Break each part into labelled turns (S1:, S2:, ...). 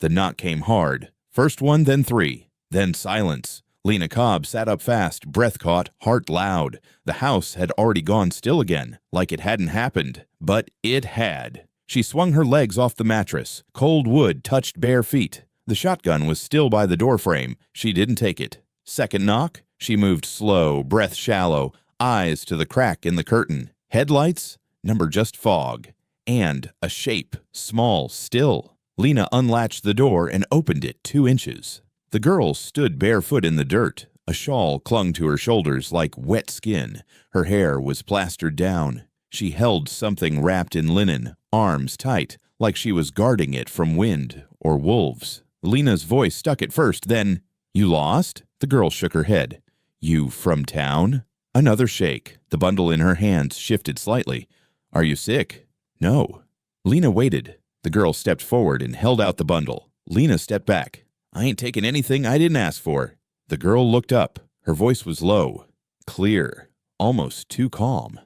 S1: The knock came hard. First one, then three. Then silence. Lena Cobb sat up fast, breath caught, heart loud. The house had already gone still again, like it hadn't happened. But it had. She swung her legs off the mattress. Cold wood touched bare feet. The shotgun was still by the doorframe. She didn't take it. Second knock. She moved slow, breath shallow, eyes to the crack in the curtain. Headlights? Number just fog. And a shape, small, still. Lena unlatched the door and opened it 2 inches. The girl stood barefoot in the dirt. A shawl clung to her shoulders like wet skin. Her hair was plastered down. She held something wrapped in linen, arms tight, like she was guarding it from wind or wolves. Lena's voice stuck at first, then, "You lost?" The girl shook her head. "You from town?" Another shake. The bundle in her hands shifted slightly. "Are you sick?" "No." Lena waited. The girl stepped forward and held out the bundle. Lena stepped back. "I ain't taking anything I didn't ask for." The girl looked up. Her voice was low, clear, almost too calm.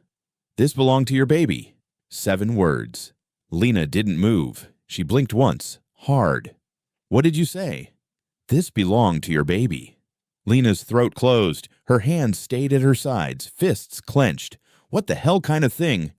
S1: "This belonged to your baby." 7 words. Lena didn't move. She blinked once, hard. "What did you say?" "This belonged to your baby." Lena's throat closed. Her hands stayed at her sides, fists clenched. What the hell kind of thing?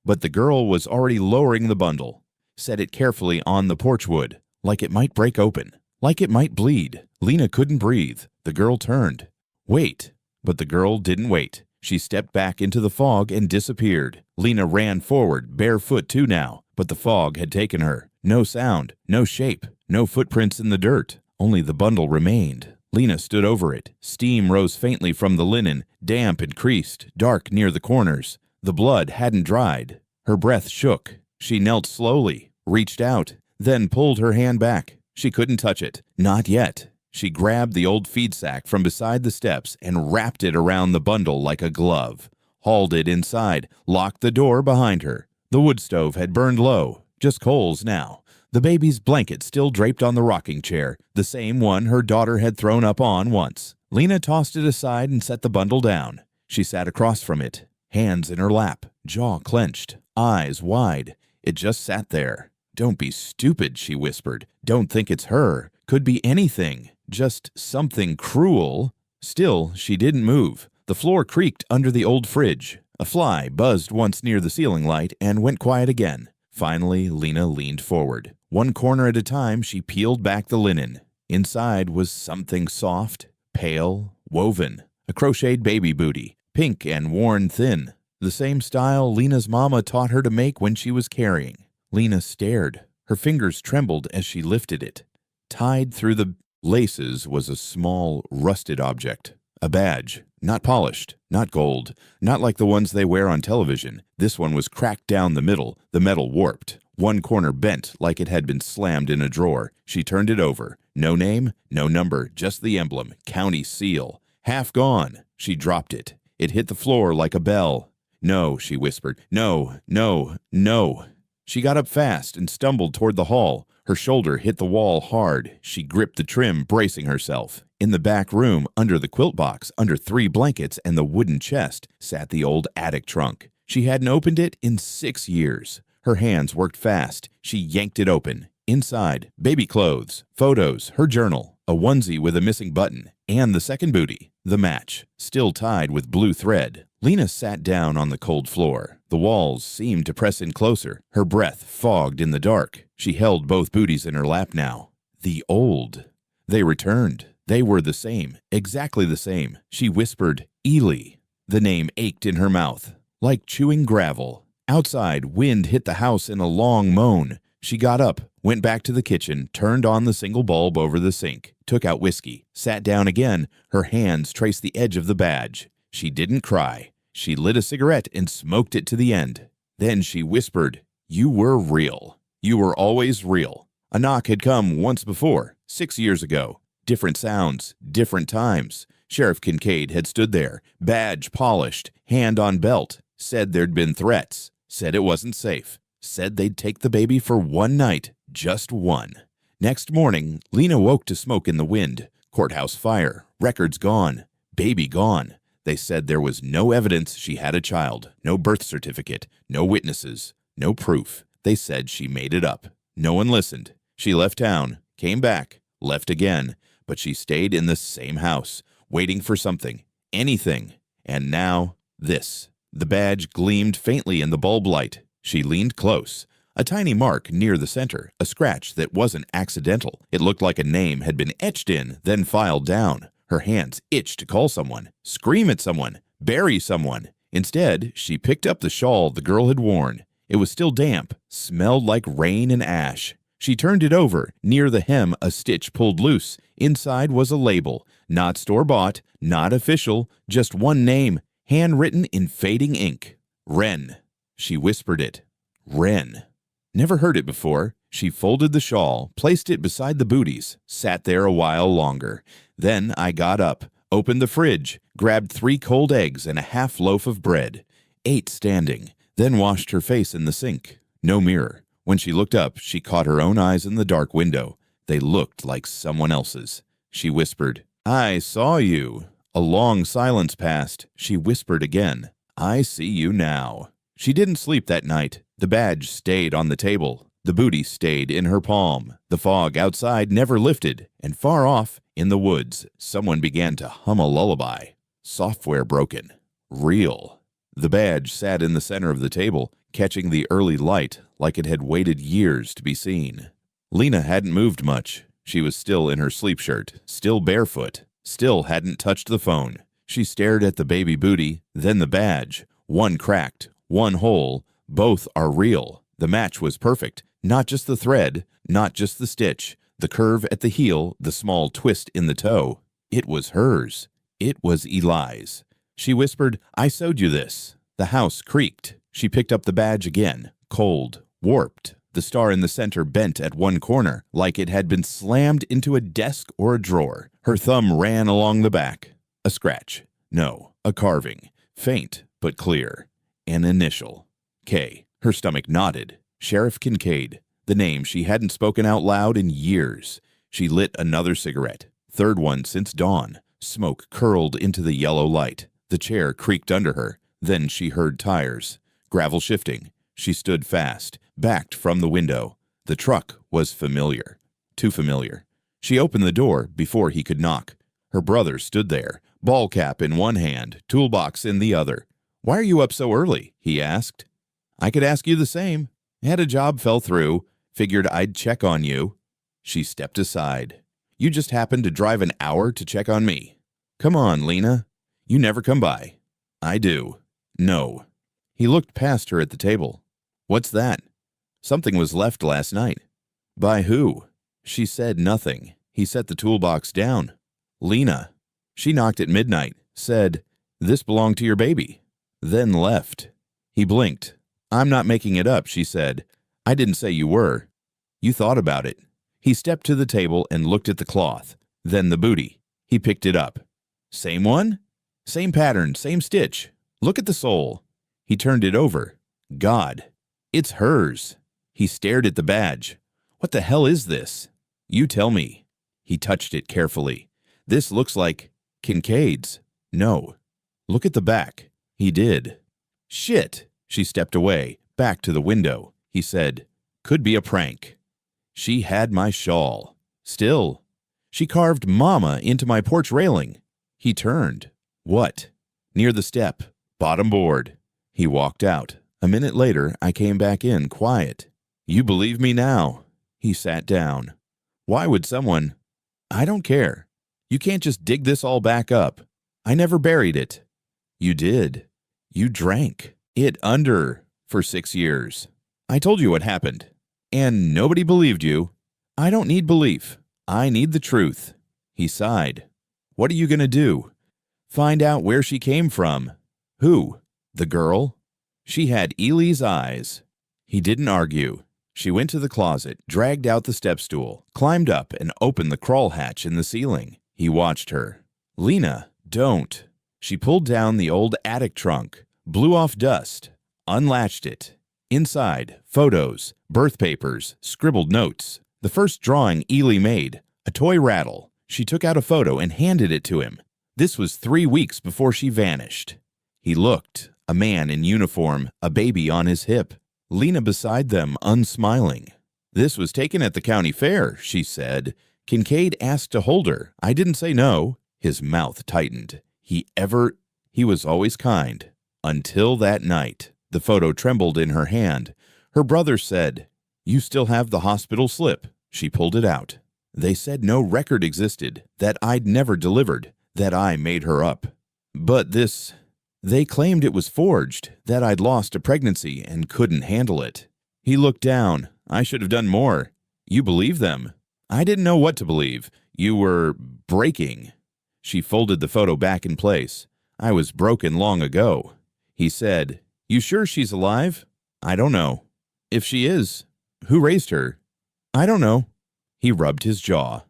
S1: But the girl was already lowering the bundle. Set it carefully on the porch wood, like it might break open, like it might bleed. Lena couldn't breathe. The girl turned. "Wait." But the girl didn't wait. She stepped back into the fog and disappeared. Lena ran forward, barefoot too now, but the fog had taken her. No sound, no shape, no footprints in the dirt. Only the bundle remained. Lena stood over it. Steam rose faintly from the linen, damp and creased, dark near the corners. The blood hadn't dried. Her breath shook. She knelt slowly, reached out, then pulled her hand back. She couldn't touch it. Not yet. She grabbed the old feed sack from beside the steps and wrapped it around the bundle like a glove, hauled it inside, locked the door behind her. The wood stove had burned low, just coals now. The baby's blanket still draped on the rocking chair, the same one her daughter had thrown up on once. Lena tossed it aside and set the bundle down. She sat across from it, hands in her lap, jaw clenched, eyes wide. It just sat there. "Don't be stupid," she whispered. "Don't think it's her. Could be anything. Just something cruel." Still, she didn't move. The floor creaked under the old fridge. A fly buzzed once near the ceiling light and went quiet again. Finally, Lena leaned forward. One corner at a time, she peeled back the linen. Inside was something soft, pale, woven. A crocheted baby booty, pink and worn thin. The same style Lena's mama taught her to make when she was carrying. Lena stared. Her fingers trembled as she lifted it. Tied through the laces was a small, rusted object. A badge. Not polished, not gold, not like the ones they wear on television. This one was cracked down the middle, the metal warped. One corner bent like it had been slammed in a drawer. She turned it over. No name, no number, just the emblem, county seal. Half gone. She dropped it. It hit the floor like a bell. "No," she whispered. "No, no, no." She got up fast and stumbled toward the hall. Her shoulder hit the wall hard. She gripped the trim, bracing herself. In the back room, under the quilt box, under 3 blankets and the wooden chest, sat the old attic trunk. She hadn't opened it in 6 years. Her hands worked fast. She yanked it open. Inside, baby clothes, photos, her journal, a onesie with a missing button, and the second booty, the match, still tied with blue thread. Lena sat down on the cold floor. The walls seemed to press in closer. Her breath fogged in the dark. She held both booties in her lap now. The old. They returned. They were the same, exactly the same. She whispered, "Ely." The name ached in her mouth, like chewing gravel. Outside, wind hit the house in a long moan. She got up, went back to the kitchen, turned on the single bulb over the sink, took out whiskey, sat down again. Her hands traced the edge of the badge. She didn't cry. She lit a cigarette and smoked it to the end. Then she whispered, "You were real. You were always real." A knock had come once before, 6 years ago. Different sounds, different times. Sheriff Kincaid had stood there, badge polished, hand on belt, said there'd been threats, said it wasn't safe, said they'd take the baby for one night, just one. Next morning, Lena woke to smoke in the wind. Courthouse fire, records gone, baby gone. They said there was no evidence she had a child, no birth certificate, no witnesses, no proof. They said she made it up. No one listened. She left town, came back, left again, but she stayed in the same house, waiting for something, anything. And now, this. The badge gleamed faintly in the bulb light. She leaned close. A tiny mark near the center, a scratch that wasn't accidental. It looked like a name had been etched in, then filed down. Her hands itched to call someone, scream at someone, bury someone. Instead, she picked up the shawl the girl had worn. It was still damp, smelled like rain and ash. She turned it over. Near the hem, a stitch pulled loose. Inside was a label. Not store-bought, not official, just one name, handwritten in fading ink. Wren. She whispered it. Wren. Never heard it before. She folded the shawl, placed it beside the booties, sat there a while longer. Then I got up, opened the fridge, grabbed 3 cold eggs and a half loaf of bread, ate standing, then washed her face in the sink. No mirror. When she looked up, she caught her own eyes in the dark window. They looked like someone else's. She whispered, "I saw you." A long silence passed. She whispered again, "I see you now." She didn't sleep that night. The badge stayed on the table. The booty stayed in her palm. The fog outside never lifted, and far off, in the woods, someone began to hum a lullaby. Software broken. Real. The badge sat in the center of the table, catching the early light like it had waited years to be seen. Lena hadn't moved much. She was still in her sleep shirt, still barefoot, still hadn't touched the phone. She stared at the baby booty, then the badge. One cracked, one whole. Both are real. The match was perfect. Not just the thread, not just the stitch, the curve at the heel, the small twist in the toe. It was hers. It was Eli's. She whispered, "I sewed you this." The house creaked. She picked up the badge again, cold, warped. The star in the center bent at one corner, like it had been slammed into a desk or a drawer. Her thumb ran along the back. A scratch. No, a carving. Faint, but clear. An initial. K. Her stomach knotted. Sheriff Kincaid. The name she hadn't spoken out loud in years. She lit another cigarette. Third one since dawn. Smoke curled into the yellow light. The chair creaked under her. Then she heard tires. Gravel shifting. She stood fast, backed from the window. The truck was familiar. Too familiar. She opened the door before he could knock. Her brother stood there, ball cap in one hand, toolbox in the other. "Why are you up so early?" he asked. "I could ask you the same. Had a job fell through. Figured I'd check on you." She stepped aside. "You just happened to drive an hour to check on me. Come on, Lena. You never come by." "I do." "No." He looked past her at the table. "What's that?" "Something was left last night." "By who?" She said nothing. He set the toolbox down. "Lena." She knocked at midnight, said, "This belonged to your baby," then left. He blinked. "I'm not making it up," she said. "I didn't say you were. You thought about it." He stepped to the table and looked at the cloth, then the booty. He picked it up. "Same one? Same pattern, same stitch. Look at the sole." He turned it over. God, it's hers. He stared at the badge. "What the hell is this?" "You tell me." He touched it carefully. "This looks like Kincaid's." "No." "Look at the back." He did. "Shit." She stepped away, back to the window. He said, "Could be a prank." She had my shawl. Still. She carved Mama into my porch railing. He turned. "What?" "Near the step. Bottom board." He walked out. A minute later, I came back in, quiet. "You believe me now." He sat down. "Why would someone—" "I don't care. You can't just dig this all back up. I never buried it." "You did. You drank it under for 6 years. I told you what happened. And nobody believed you. I don't need belief. I need the truth." He sighed. "What are you going to do?" "Find out where she came from." "Who?" "The girl." She had Eli's eyes. He didn't argue. She went to the closet, dragged out the step stool, climbed up, and opened the crawl hatch in the ceiling. He watched her. "Lena, don't." She pulled down the old attic trunk, blew off dust, unlatched it. Inside, photos, birth papers, scribbled notes. The first drawing Eli made, a toy rattle. She took out a photo and handed it to him. This was 3 weeks before she vanished. He looked, a man in uniform, a baby on his hip. Lena beside them, unsmiling. This was taken at the county fair, she said. Kincaid asked to hold her. I didn't say no. His mouth tightened. He was always kind. Until that night. The photo trembled in her hand. Her brother said, "You still have the hospital slip." She pulled it out. They said no record existed, that I'd never delivered, that I made her up. But they claimed it was forged, that I'd lost a pregnancy and couldn't handle it. He looked down. I should have done more. You believe them. I didn't know what to believe. You were breaking. She folded the photo back in place. I was broken long ago. He said, "You sure she's alive?" I don't know. If she is, who raised her? I don't know. He rubbed his jaw.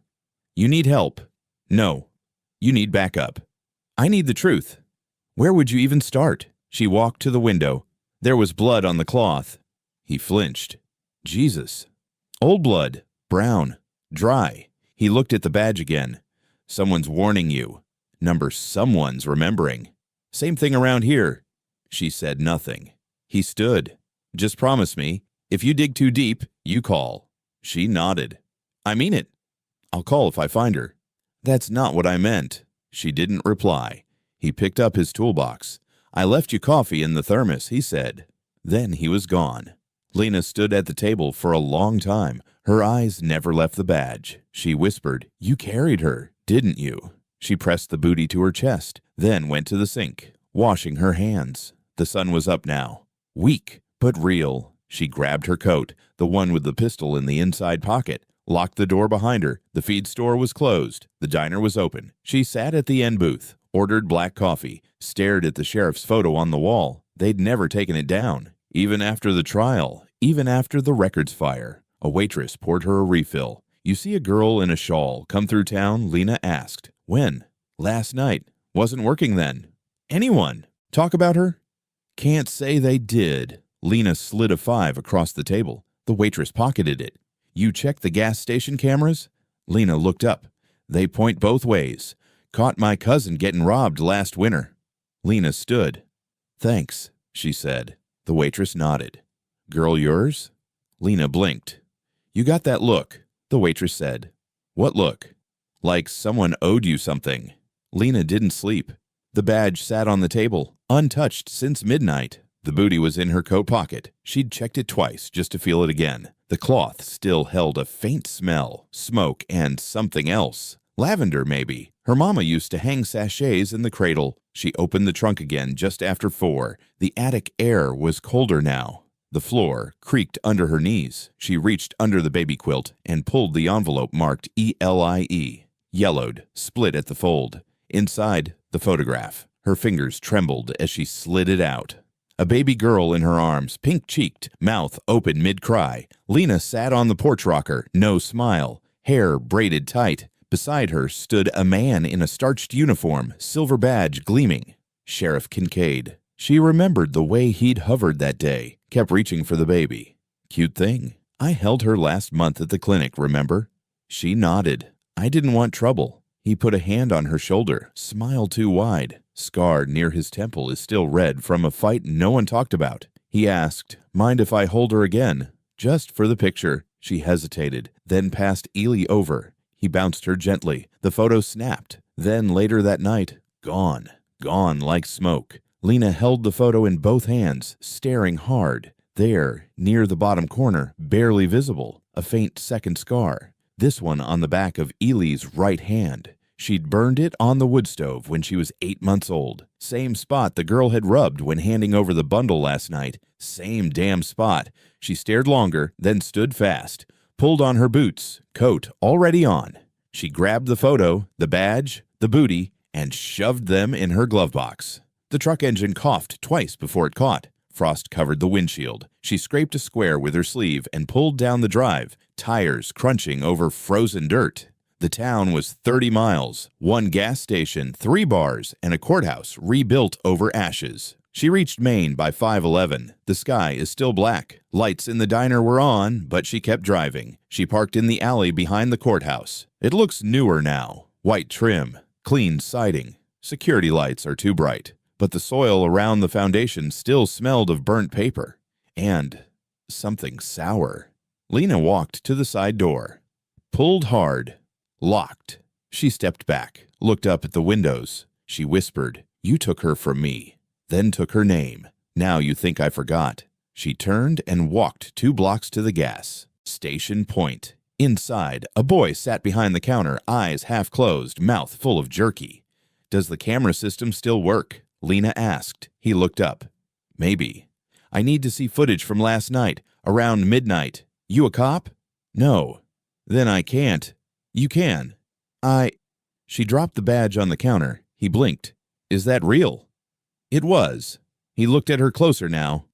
S1: You need help. No. You need backup. I need the truth. Where would you even start? She walked to the window. There was blood on the cloth. He flinched. Jesus. Old blood. Brown. Dry. He looked at the badge again. Someone's warning you. Someone's remembering. Same thing around here. She said nothing. He stood. Just promise me, if you dig too deep, you call. She nodded. I mean it. I'll call if I find her. That's not what I meant. She didn't reply. He picked up his toolbox. I left you coffee in the thermos, he said. Then he was gone. Lena stood at the table for a long time. Her eyes never left the badge. She whispered, "You carried her, didn't you?" She pressed the booty to her chest, then went to the sink, washing her hands. The sun was up now. Weak, but real. She grabbed her coat, the one with the pistol in the inside pocket, locked the door behind her. The feed store was closed. The diner was open. She sat at the end booth, ordered black coffee, stared at the sheriff's photo on the wall. They'd never taken it down. Even after the trial, even after the records fire. A waitress poured her a refill. You see a girl in a shawl come through town? Lena asked. When? Last night. Wasn't working then. Anyone? Talk about her? Can't say they did. Lena slid a 5 across the table. The waitress pocketed it. You checked the gas station cameras? Lena looked up. They point both ways. Caught my cousin getting robbed last winter. Lena stood. Thanks, she said. The waitress nodded. Girl yours? Lena blinked. You got that look, the waitress said. What look? Like someone owed you something. Lena didn't sleep. The badge sat on the table, untouched since midnight. The booty was in her coat pocket. She'd checked it twice just to feel it again. The cloth still held a faint smell, smoke, and something else. Lavender, maybe. Her mama used to hang sachets in the cradle. She opened the trunk again just after 4. The attic air was colder now. The floor creaked under her knees. She reached under the baby quilt and pulled the envelope marked ELIE. Yellowed, split at the fold. Inside, the photograph. Her fingers trembled as she slid it out. A baby girl in her arms, pink-cheeked, mouth open mid-cry. Lena sat on the porch rocker, no smile, hair braided tight. Beside her stood a man in a starched uniform, silver badge gleaming. Sheriff Kincaid. She remembered the way he'd hovered that day, kept reaching for the baby. Cute thing. I held her last month at the clinic, remember? She nodded. I didn't want trouble. He put a hand on her shoulder, smile too wide. Scar near his temple is still red from a fight no one talked about. He asked, mind if I hold her again? Just for the picture. She hesitated, then passed Ely over. He bounced her gently. The photo snapped. Then later that night, gone. Gone like smoke. Lena held the photo in both hands, staring hard. There, near the bottom corner, barely visible, a faint second scar. This one on the back of Ely's right hand. She'd burned it on the wood stove when she was 8 months old. Same spot the girl had rubbed when handing over the bundle last night. Same damn spot. She stared longer, then stood fast. Pulled on her boots, coat already on. She grabbed the photo, the badge, the booty, and shoved them in her glove box. The truck engine coughed twice before it caught. Frost covered the windshield. She scraped a square with her sleeve and pulled down the drive, tires crunching over frozen dirt. The town was 30 miles, 1 gas station, 3 bars, and a courthouse rebuilt over ashes. She reached Maine by 5:11. The sky is still black. Lights in the diner were on, but she kept driving. She parked in the alley behind the courthouse. It looks newer now. White trim, clean siding. Security lights are too bright, but the soil around the foundation still smelled of burnt paper. And something sour. Lena walked to the side door. Pulled hard. Locked. She stepped back, looked up at the windows. She whispered, "You took her from me, then took her name. Now you think I forgot." She turned and walked 2 blocks to the gas station point. Inside, a boy sat behind the counter, eyes half closed, mouth full of jerky. "Does the camera system still work?" Lena asked. He looked up. "Maybe. I need to see footage from last night, around midnight. You a cop?" "No." "Then I can't." "You can." She dropped the badge on the counter. He blinked. "Is that real?" It was. He looked at her closer now.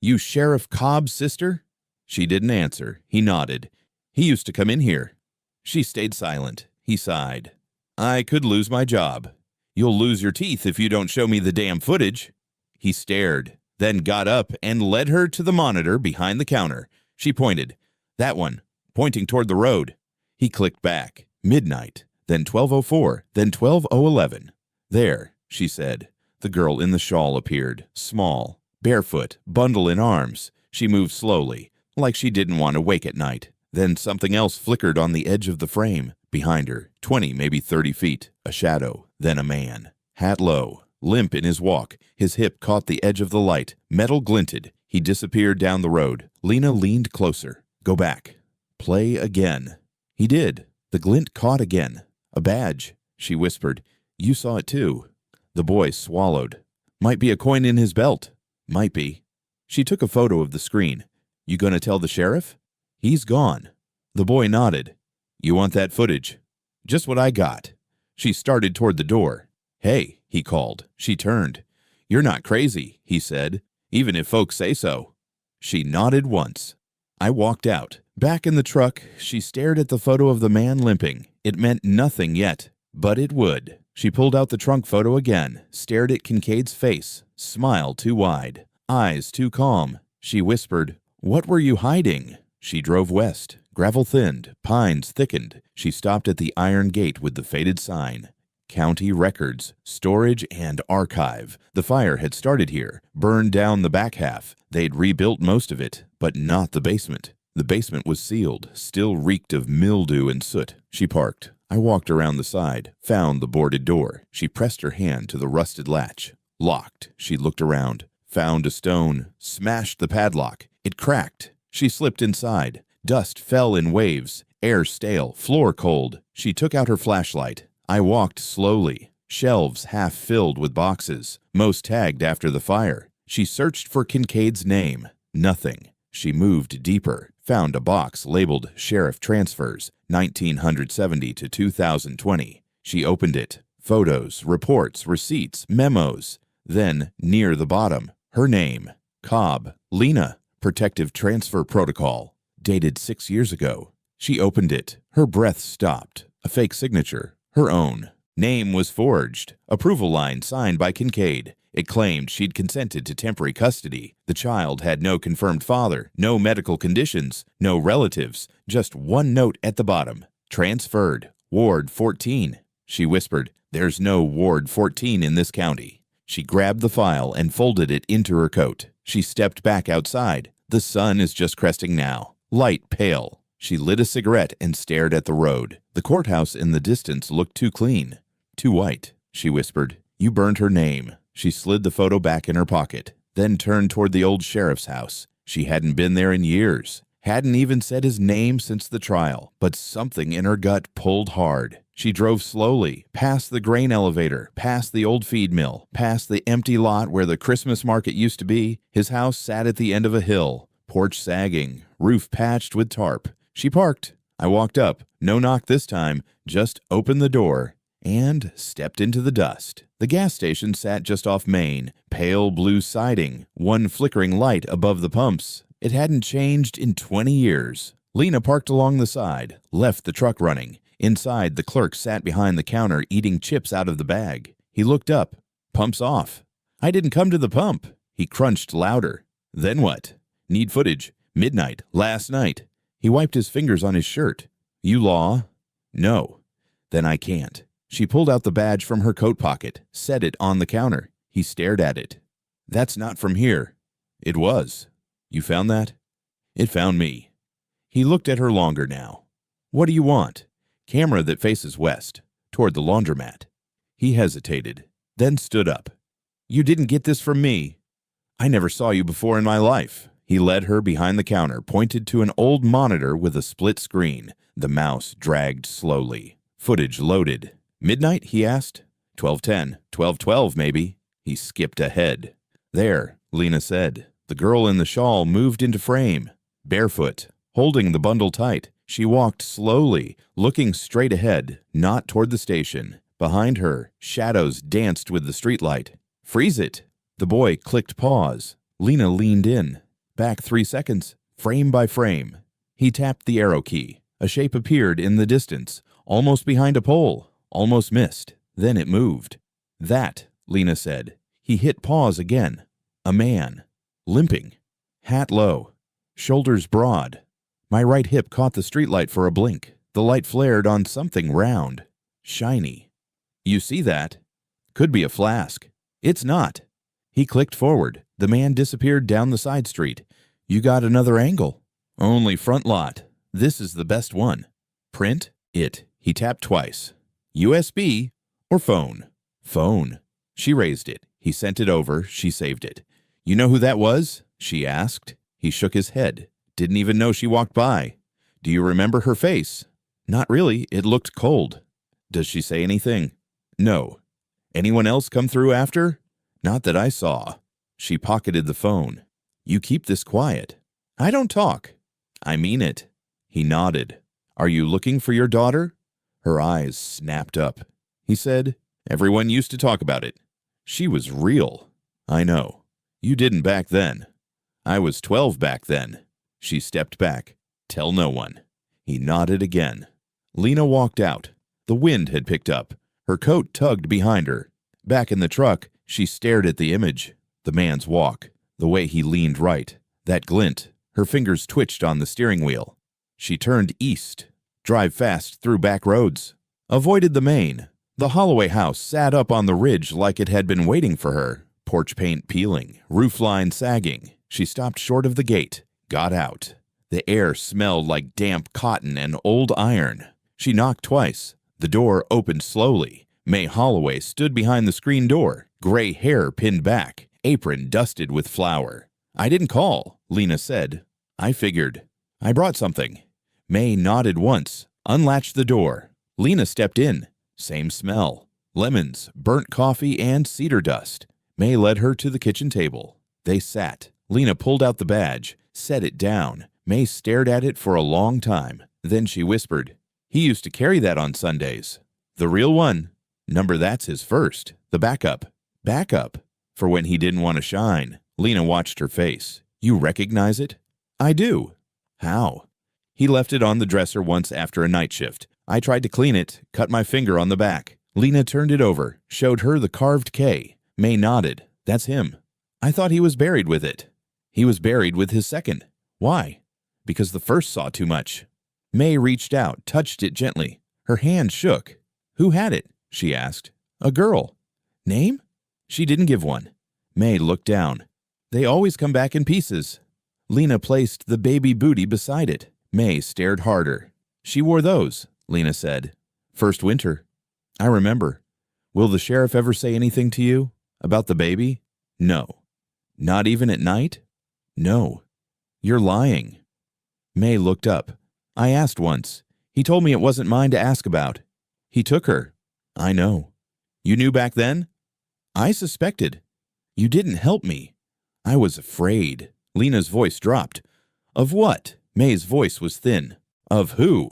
S1: "You Sheriff Cobb's sister?" She didn't answer. He nodded. "He used to come in here." She stayed silent. He sighed. "I could lose my job." "You'll lose your teeth if you don't show me the damn footage." He stared, then got up and led her to the monitor behind the counter. She pointed. "That one," pointing toward the road. He clicked back. Midnight, then 12:04, then 12:11. "There," she said. The girl in the shawl appeared, small, barefoot, bundle in arms. She moved slowly, like she didn't want to wake at night. Then something else flickered on the edge of the frame. Behind her, 20, maybe 30 feet, a shadow, then a man. Hat low, limp in his walk, his hip caught the edge of the light. Metal glinted. He disappeared down the road. Lena leaned closer. "Go back. Play again." He did. The glint caught again. "A badge," she whispered. "You saw it too." The boy swallowed. "Might be a coin in his belt." "Might be." She took a photo of the screen. "You gonna tell the sheriff?" "He's gone." The boy nodded. "You want that footage?" "Just what I got." She started toward the door. "Hey," he called. She turned. "You're not crazy," he said, "even if folks say so." She nodded once. I walked out. Back in the truck, she stared at the photo of the man limping. It meant nothing yet, but it would. She pulled out the trunk photo again, stared at Kincaid's face, smile too wide, eyes too calm. She whispered, "What were you hiding?" She drove west. Gravel thinned, pines thickened. She stopped at the iron gate with the faded sign. County Records, Storage and Archive. The fire had started here, burned down the back half. They'd rebuilt most of it, but not the basement. The basement was sealed, still reeked of mildew and soot. She parked. I walked around the side, found the boarded door. She pressed her hand to the rusted latch. Locked. She looked around, found a stone, smashed the padlock. It cracked. She slipped inside. Dust fell in waves, air stale, floor cold. She took out her flashlight. I walked slowly. Shelves half filled with boxes, most tagged after the fire. She searched for Kincaid's name. Nothing. She moved deeper, found a box labeled Sheriff Transfers, 1970 to 2020. She opened it. Photos, reports, receipts, memos. Then, near the bottom, her name. Cobb, Lena, Protective Transfer Protocol. Dated 6 years ago. She opened it. Her breath stopped. A fake signature. Her own. Name was forged. Approval line signed by Kincaid. It claimed she'd consented to temporary custody. The child had no confirmed father, no medical conditions, no relatives, just one note at the bottom. Transferred. Ward 14. She whispered, "There's no Ward 14 in this county." She grabbed the file and folded it into her coat. She stepped back outside. The sun is just cresting now. Light pale. She lit a cigarette and stared at the road. The courthouse in the distance looked too clean. Too white. She whispered, "You burned her name." She slid the photo back in her pocket, then turned toward the old sheriff's house. She hadn't been there in years, hadn't even said his name since the trial, but something in her gut pulled hard. She drove slowly, past the grain elevator, past the old feed mill, past the empty lot where the Christmas market used to be. His house sat at the end of a hill, porch sagging, roof patched with tarp. She parked. I walked up, no knock this time, just opened the door, and stepped into the dust. The gas station sat just off Main, pale blue siding, one flickering light above the pumps. It hadn't changed in 20 years. Lena parked along the side, left the truck running. Inside, the clerk sat behind the counter eating chips out of the bag. He looked up. "Pump's off." "I didn't come to the pump." He crunched louder. "Then what?" "Need footage. Midnight. Last night." He wiped his fingers on his shirt. "You law?" "No." "Then I can't." She pulled out the badge from her coat pocket, set it on the counter. He stared at it. "That's not from here." "It was." "You found that?" "It found me." He looked at her longer now. What do you want? Camera that faces west, toward the laundromat. He hesitated, then stood up. You didn't get this from me. I never saw you before in my life. He led her behind the counter, pointed to an old monitor with a split screen. The mouse dragged slowly. Footage loaded. Midnight, he asked. 12:10, 12:12 maybe. He skipped ahead. There, Lena said. The girl in the shawl moved into frame. Barefoot, holding the bundle tight, she walked slowly, looking straight ahead, not toward the station. Behind her, shadows danced with the streetlight. Freeze it! The boy clicked pause. Lena leaned in. Back 3 seconds, frame by frame. He tapped the arrow key. A shape appeared in the distance, almost behind a pole, almost missed. Then it moved. That, Lena said. He hit pause again. A man. Limping. Hat low. Shoulders broad. My right hip caught the streetlight for a blink. The light flared on something round. Shiny. You see that? Could be a flask. It's not. He clicked forward. The man disappeared down the side street. You got another angle. Only front lot. This is the best one. Print it. He tapped twice. USB or phone? Phone. She raised it. He sent it over. She saved it. You know who that was? She asked. He shook his head. Didn't even know she walked by. Do you remember her face? Not really. It looked cold. Does she say anything? No. Anyone else come through after? Not that I saw. She pocketed the phone. You keep this quiet. I don't talk. I mean it. He nodded. Are you looking for your daughter? Her eyes snapped up. He said, everyone used to talk about it. She was real. I know. You didn't back then. I was 12 back then. She stepped back. Tell no one. He nodded again. Lena walked out. The wind had picked up. Her coat tugged behind her. Back in the truck, she stared at the image. The man's walk. The way he leaned right. That glint. Her fingers twitched on the steering wheel. She turned east. Drive fast through back roads. Avoided the main. The Holloway house sat up on the ridge like it had been waiting for her. Porch paint peeling. Roofline sagging. She stopped short of the gate. Got out. The air smelled like damp cotton and old iron. She knocked twice. The door opened slowly. May Holloway stood behind the screen door, gray hair pinned back, apron dusted with flour. I didn't call, Lena said. I figured. I brought something. May nodded once, unlatched the door. Lena stepped in. Same smell. Lemons, burnt coffee, and cedar dust. May led her to the kitchen table. They sat. Lena pulled out the badge, set it down. May stared at it for a long time. Then she whispered, he used to carry that on Sundays. The real one? Number that's his first. The backup. Backup? For when he didn't want to shine. Lena watched her face. You recognize it? I do. How? He left it on the dresser once after a night shift. I tried to clean it, cut my finger on the back. Lena turned it over, showed her the carved K. May nodded. That's him. I thought he was buried with it. He was buried with his second. Why? Because the first saw too much. May reached out, touched it gently. Her hand shook. Who had it? She asked. A girl. Name? She didn't give one. May looked down. They always come back in pieces. Lena placed the baby booty beside it. May stared harder. She wore those, Lena said. First winter. I remember. Will the sheriff ever say anything to you? About the baby? No. Not even at night? No. You're lying. May looked up. I asked once. He told me it wasn't mine to ask about. He took her. I know. You knew back then? I suspected. You didn't help me. I was afraid. Lena's voice dropped. Of what? May's voice was thin. Of who?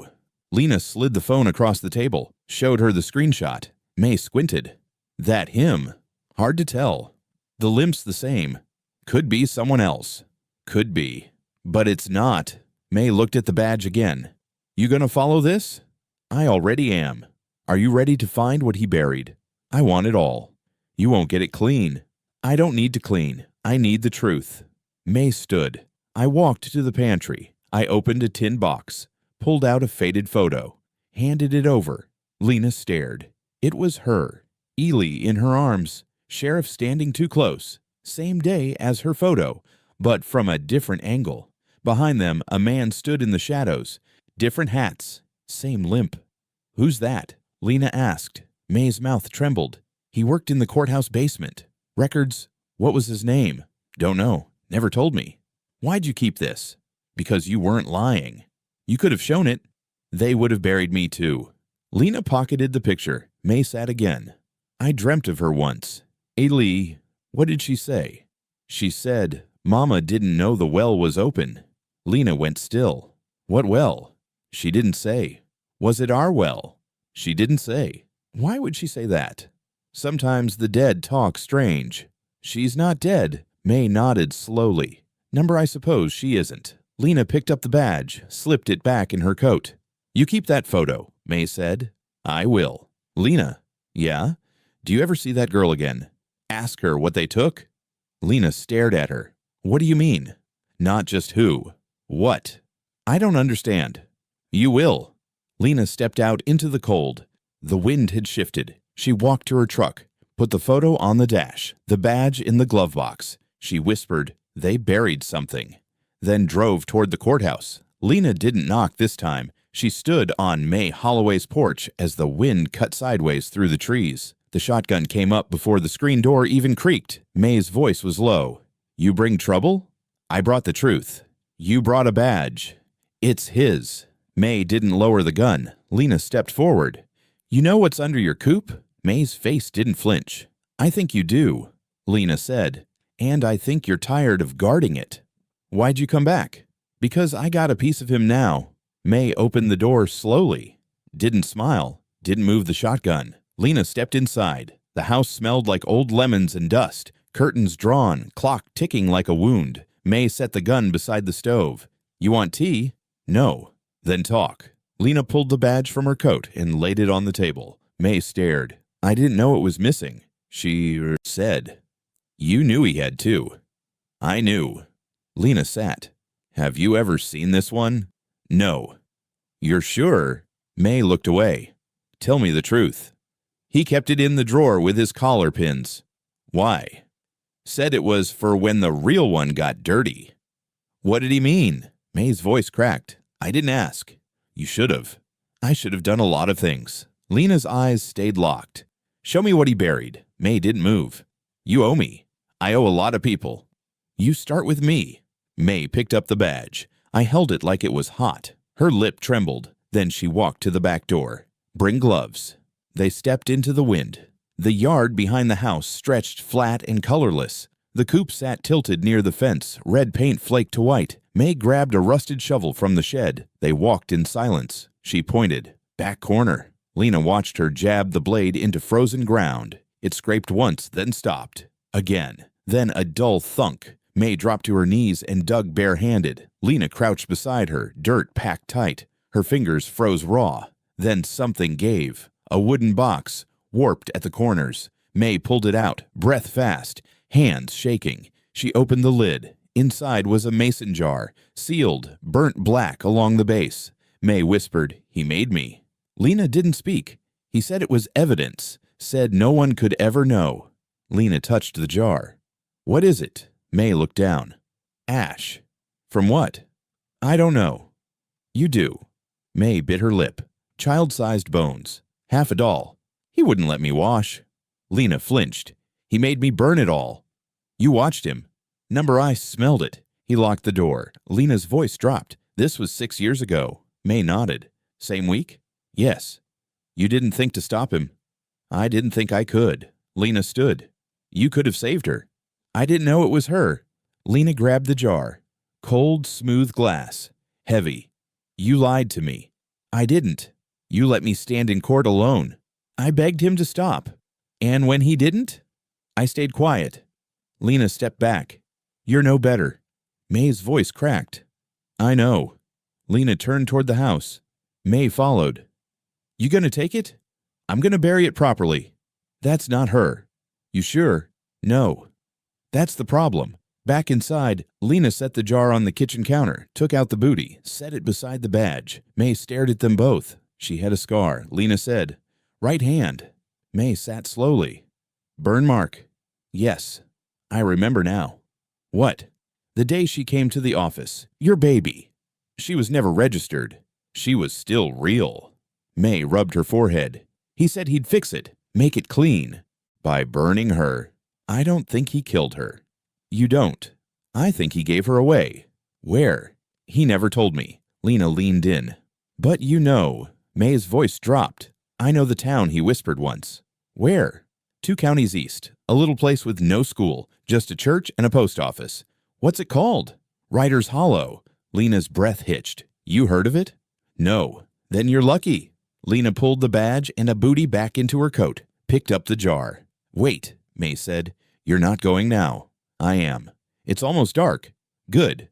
S1: Lena slid the phone across the table, showed her the screenshot. May squinted. That him? Hard to tell. The limp's the same. Could be someone else. Could be. But it's not. May looked at the badge again. You gonna follow this? I already am. Are you ready to find what he buried? I want it all. You won't get it clean. I don't need to clean. I need the truth. May stood. I walked to the pantry. I opened a tin box, pulled out a faded photo, handed it over. Lena stared. It was her. Ely in her arms. Sheriff standing too close. Same day as her photo, but from a different angle. Behind them, a man stood in the shadows. Different hats, same limp. "Who's that?" Lena asked. May's mouth trembled. "He worked in the courthouse basement. Records. What was his name?" "Don't know. Never told me." "Why'd you keep this?" "Because you weren't lying. You could have shown it. They would have buried me too." Lena pocketed the picture. May sat again. "I dreamt of her once. Ailey, what did she say?" "She said, Mama didn't know the well was open." Lena went still. "What well?" "She didn't say." "Was it our well?" "She didn't say." "Why would she say that?" "Sometimes the dead talk strange." "She's not dead." May nodded slowly. "Number I suppose she isn't." Lena picked up the badge, slipped it back in her coat. "You keep that photo," May said. "I will." "Lena." "Yeah? Do you ever see that girl again?" "Ask her what they took." Lena stared at her. "What do you mean?" "Not just who. What?" "I don't understand." "You will." Lena stepped out into the cold. The wind had shifted. She walked to her truck, put the photo on the dash, the badge in the glove box. She whispered, "They buried something," then drove toward the courthouse. Lena didn't knock this time. She stood on May Holloway's porch as the wind cut sideways through the trees. The shotgun came up before the screen door even creaked. May's voice was low. "You bring trouble?" "I brought the truth." "You brought a badge." "It's his." May didn't lower the gun. Lena stepped forward. "You know what's under your coupe?" May's face didn't flinch. "I think you do," Lena said. "And I think you're tired of guarding it." "Why'd you come back?" "Because I got a piece of him now." May opened the door slowly. Didn't smile. Didn't move the shotgun. Lena stepped inside. The house smelled like old lemons and dust. Curtains drawn, clock ticking like a wound. May set the gun beside the stove. "You want tea?" "No." "Then talk." Lena pulled the badge from her coat and laid it on the table. May stared. "I didn't know it was missing," she said. "You knew he had too." "I knew." Lena sat. "Have you ever seen this one?" "No." "You're sure?" May looked away. "Tell me the truth." "He kept it in the drawer with his collar pins." "Why?" "Said it was for when the real one got dirty." "What did he mean?" May's voice cracked. "I didn't ask." "You should have." "I should have done a lot of things." Lena's eyes stayed locked. "Show me what he buried." May didn't move. "You owe me." "I owe a lot of people." "You start with me." May picked up the badge. I held it like it was hot. Her lip trembled. Then she walked to the back door. "Bring gloves." They stepped into the wind. The yard behind the house stretched flat and colorless. The coupe sat tilted near the fence, red paint flaked to white. May grabbed a rusted shovel from the shed. They walked in silence. She pointed. "Back corner." Lena watched her jab the blade into frozen ground. It scraped once, then stopped. Again. Then a dull thunk. May dropped to her knees and dug barehanded. Lena crouched beside her, dirt packed tight. Her fingers froze raw. Then something gave. A wooden box, warped at the corners. May pulled it out, breath fast, hands shaking. She opened the lid. Inside was a mason jar, sealed, burnt black along the base. May whispered, "He made me." Lena didn't speak. "He said it was evidence. Said no one could ever know." Lena touched the jar. "What is it?" May looked down. "Ash." "From what?" "I don't know." "You do." May bit her lip. "Child-sized bones. Half a doll. He wouldn't let me wash." Lena flinched. "He made me burn it all." "You watched him." "Number I smelled it." He locked the door. Lena's voice dropped. "This was 6 years ago." May nodded. "Same week?" "Yes." "You didn't think to stop him?" "I didn't think I could." Lena stood. "You could have saved her." "I didn't know it was her." Lena grabbed the jar. Cold, smooth glass. Heavy. "You lied to me." "I didn't." "You let me stand in court alone." "I begged him to stop." "And when he didn't?" "I stayed quiet." Lena stepped back. "You're no better." May's voice cracked. "I know." Lena turned toward the house. May followed. "You gonna take it?" "I'm gonna bury it properly." "That's not her." "You sure?" "No." "That's the problem." Back inside, Lena set the jar on the kitchen counter, took out the booty, set it beside the badge. May stared at them both. She had a scar. Lena said, "Right hand." May sat slowly. "Burn mark." "Yes. I remember now." "What?" The day she came to the office. Your baby. She was never registered. She was still real. May rubbed her forehead. He said he'd fix it, make it clean. By burning her. I don't think he killed her. You don't. I think he gave her away. Where? He never told me. Lena leaned in. But you know. May's voice dropped. I know the town, he whispered once. Where? 2 counties east. A little place with no school, just a church and a post office. What's it called? Ryder's Hollow. Lena's breath hitched. You heard of it? No. Then you're lucky. Lena pulled the badge and a booty back into her coat, picked up the jar. Wait, May said. You're not going now. I am. It's almost dark. Good.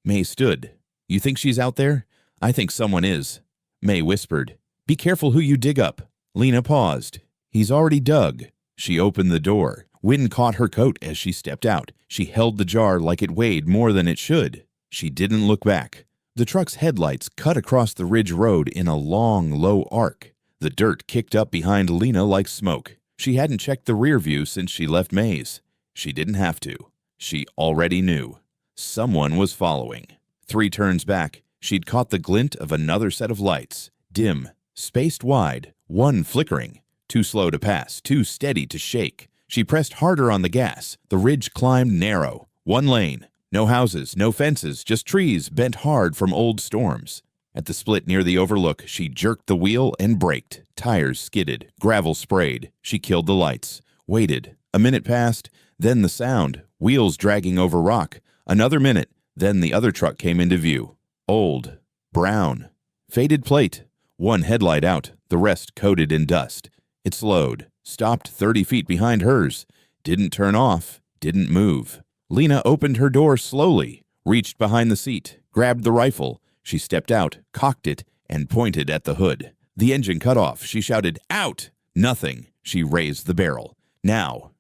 S1: May stood. You think she's out there? I think someone is. May whispered. Be careful who you dig up. Lena paused. He's already dug. She opened the door. Wind caught her coat as she stepped out. She held the jar like it weighed more than it should. She didn't look back. The truck's headlights cut across the ridge road in a long, low arc. The dirt kicked up behind Lena like smoke. She hadn't checked the rear view since she left May's. She didn't have to. She already knew. Someone was following. 3 turns back, she'd caught the glint of another set of lights. Dim, spaced wide, one flickering. Too slow to pass, too steady to shake. She pressed harder on the gas. The ridge climbed narrow. 1 lane. No houses, no fences, just trees bent hard from old storms. At the split near the overlook, she jerked the wheel and braked. Tires skidded. Gravel sprayed. She killed the lights. Waited. A minute passed. Then the sound. Wheels dragging over rock. Another minute. Then the other truck came into view. Old. Brown. Faded plate. 1 headlight out. The rest coated in dust. It slowed. Stopped 30 feet behind hers. Didn't turn off. Didn't move. Lena opened her door slowly, reached behind the seat, grabbed the rifle. She stepped out, cocked it, and pointed at the hood. The engine cut off. She shouted, "Out!" Nothing. She raised the barrel. Now.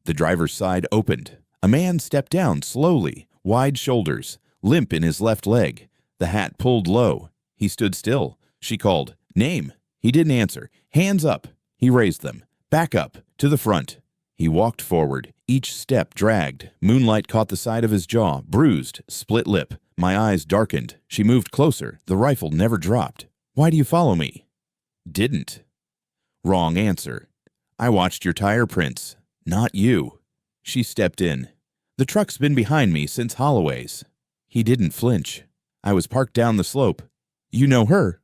S1: The driver's side opened. A man stepped down slowly, wide shoulders, limp in his left leg. The hat pulled low. He stood still. She called, "Name." He didn't answer. "Hands up." He raised them. "Back up. To the front." He walked forward. Each step dragged. Moonlight caught the side of his jaw, bruised, split lip. My eyes darkened. She moved closer. The rifle never dropped. "Why do you follow me?" "Didn't." Wrong answer. "I watched your tire prints. Not you." She stepped in. "The truck's been behind me since Holloway's." He didn't flinch. "I was parked down the slope." "You know her?"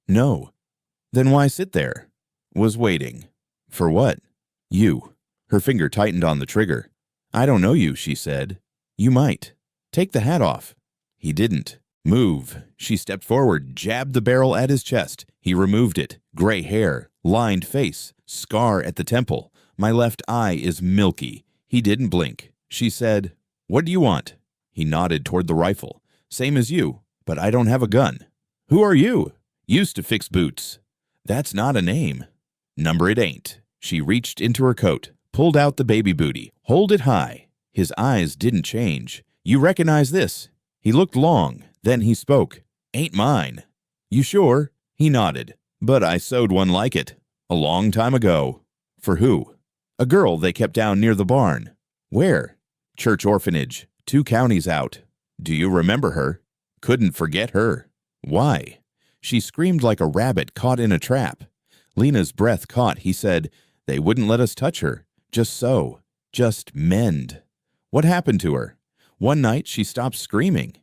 S1: "No." "Then why sit there?" "Was waiting." "For what?" "You." Her finger tightened on the trigger. "I don't know you," she said. "You might. Take the hat off." He didn't. "Move." She stepped forward, jabbed the barrel at his chest. He removed it. Gray hair, lined face, scar at the temple. "My left eye is milky." He didn't blink. She said, "What do you want?" He nodded toward the rifle. "Same as you, but I don't have a gun." "Who are you?" "Used to fix boots." "That's not a name." "Number it ain't." She reached into her coat, pulled out the baby booty. "Hold it high." His eyes didn't change. "You recognize this?" He looked long. Then he spoke. "Ain't mine." "You sure?" He nodded. "But I sewed one like it. A long time ago." "For who?" "A girl they kept down near the barn." "Where?" "Church orphanage. 2 counties out." "Do you remember her?" "Couldn't forget her." "Why?" She screamed like a rabbit caught in a trap. Lena's breath caught. He said, "They wouldn't let us touch her. Just sew. Just mend." "What happened to her?" "One night she stopped screaming."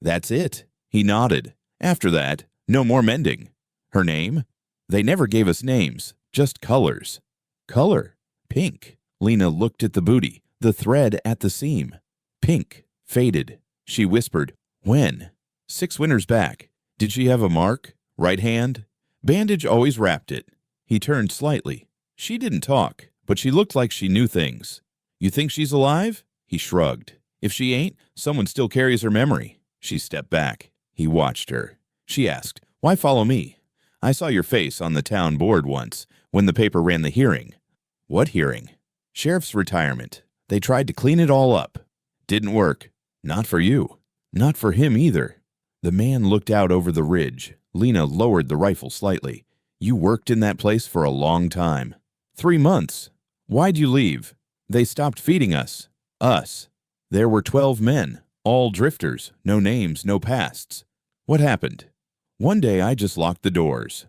S1: "That's it." He nodded. "After that, no more mending." "Her name?" "They never gave us names, just colors." "Color?" "Pink." Lena looked at the booty, the thread at the seam. "Pink. Faded." She whispered, "When?" "6 winters back." "Did she have a mark? Right hand?" "Bandage always wrapped it." He turned slightly. She didn't talk, but she looked like she knew things. "You think she's alive?" He shrugged. "If she ain't, someone still carries her memory." She stepped back. He watched her. She asked, "Why follow me?" "I saw your face on the town board once, when the paper ran the hearing." "What hearing?" "Sheriff's retirement. They tried to clean it all up." "Didn't work." "Not for you." "Not for him either." The man looked out over the ridge. Lena lowered the rifle slightly. "You worked in that place for a long time." 3 months. "Why'd you leave?" "They stopped feeding us." "Us." "There were 12 men. All drifters, no names, no pasts. What happened? One day I just locked the doors.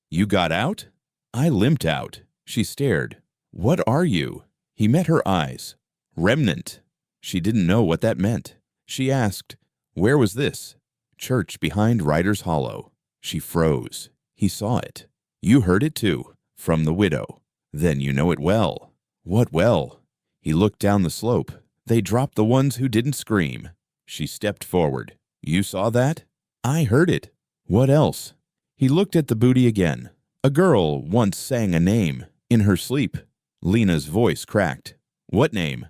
S1: You got out? I limped out. She stared. What are you? He met her eyes. Remnant. She didn't know what that meant. She asked, where was this? Church behind Ryder's Hollow. She froze. He saw it. You heard it too, from the widow. Then you know it well. What well? He looked down the slope. They dropped the ones who didn't scream. She stepped forward. You saw that? I heard it. What else? He looked at the booty again. A girl once sang a name, in her sleep. Lena's voice cracked. What name?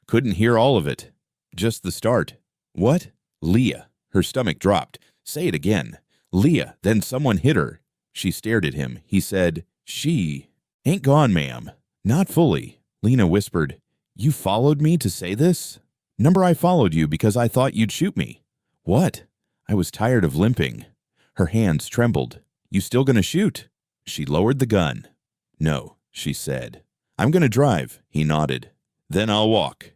S1: Couldn't hear all of it. Just the start. What? Leah. Her stomach dropped. Say it again. Leah. Then someone hit her. She stared at him. He said, she ain't gone, ma'am. Not fully. Lena whispered, you followed me to say this? Number I followed you because I thought you'd shoot me. What? I was tired of limping. Her hands trembled. You still gonna shoot? She lowered the gun. No, she said. I'm gonna drive. He nodded. Then I'll walk.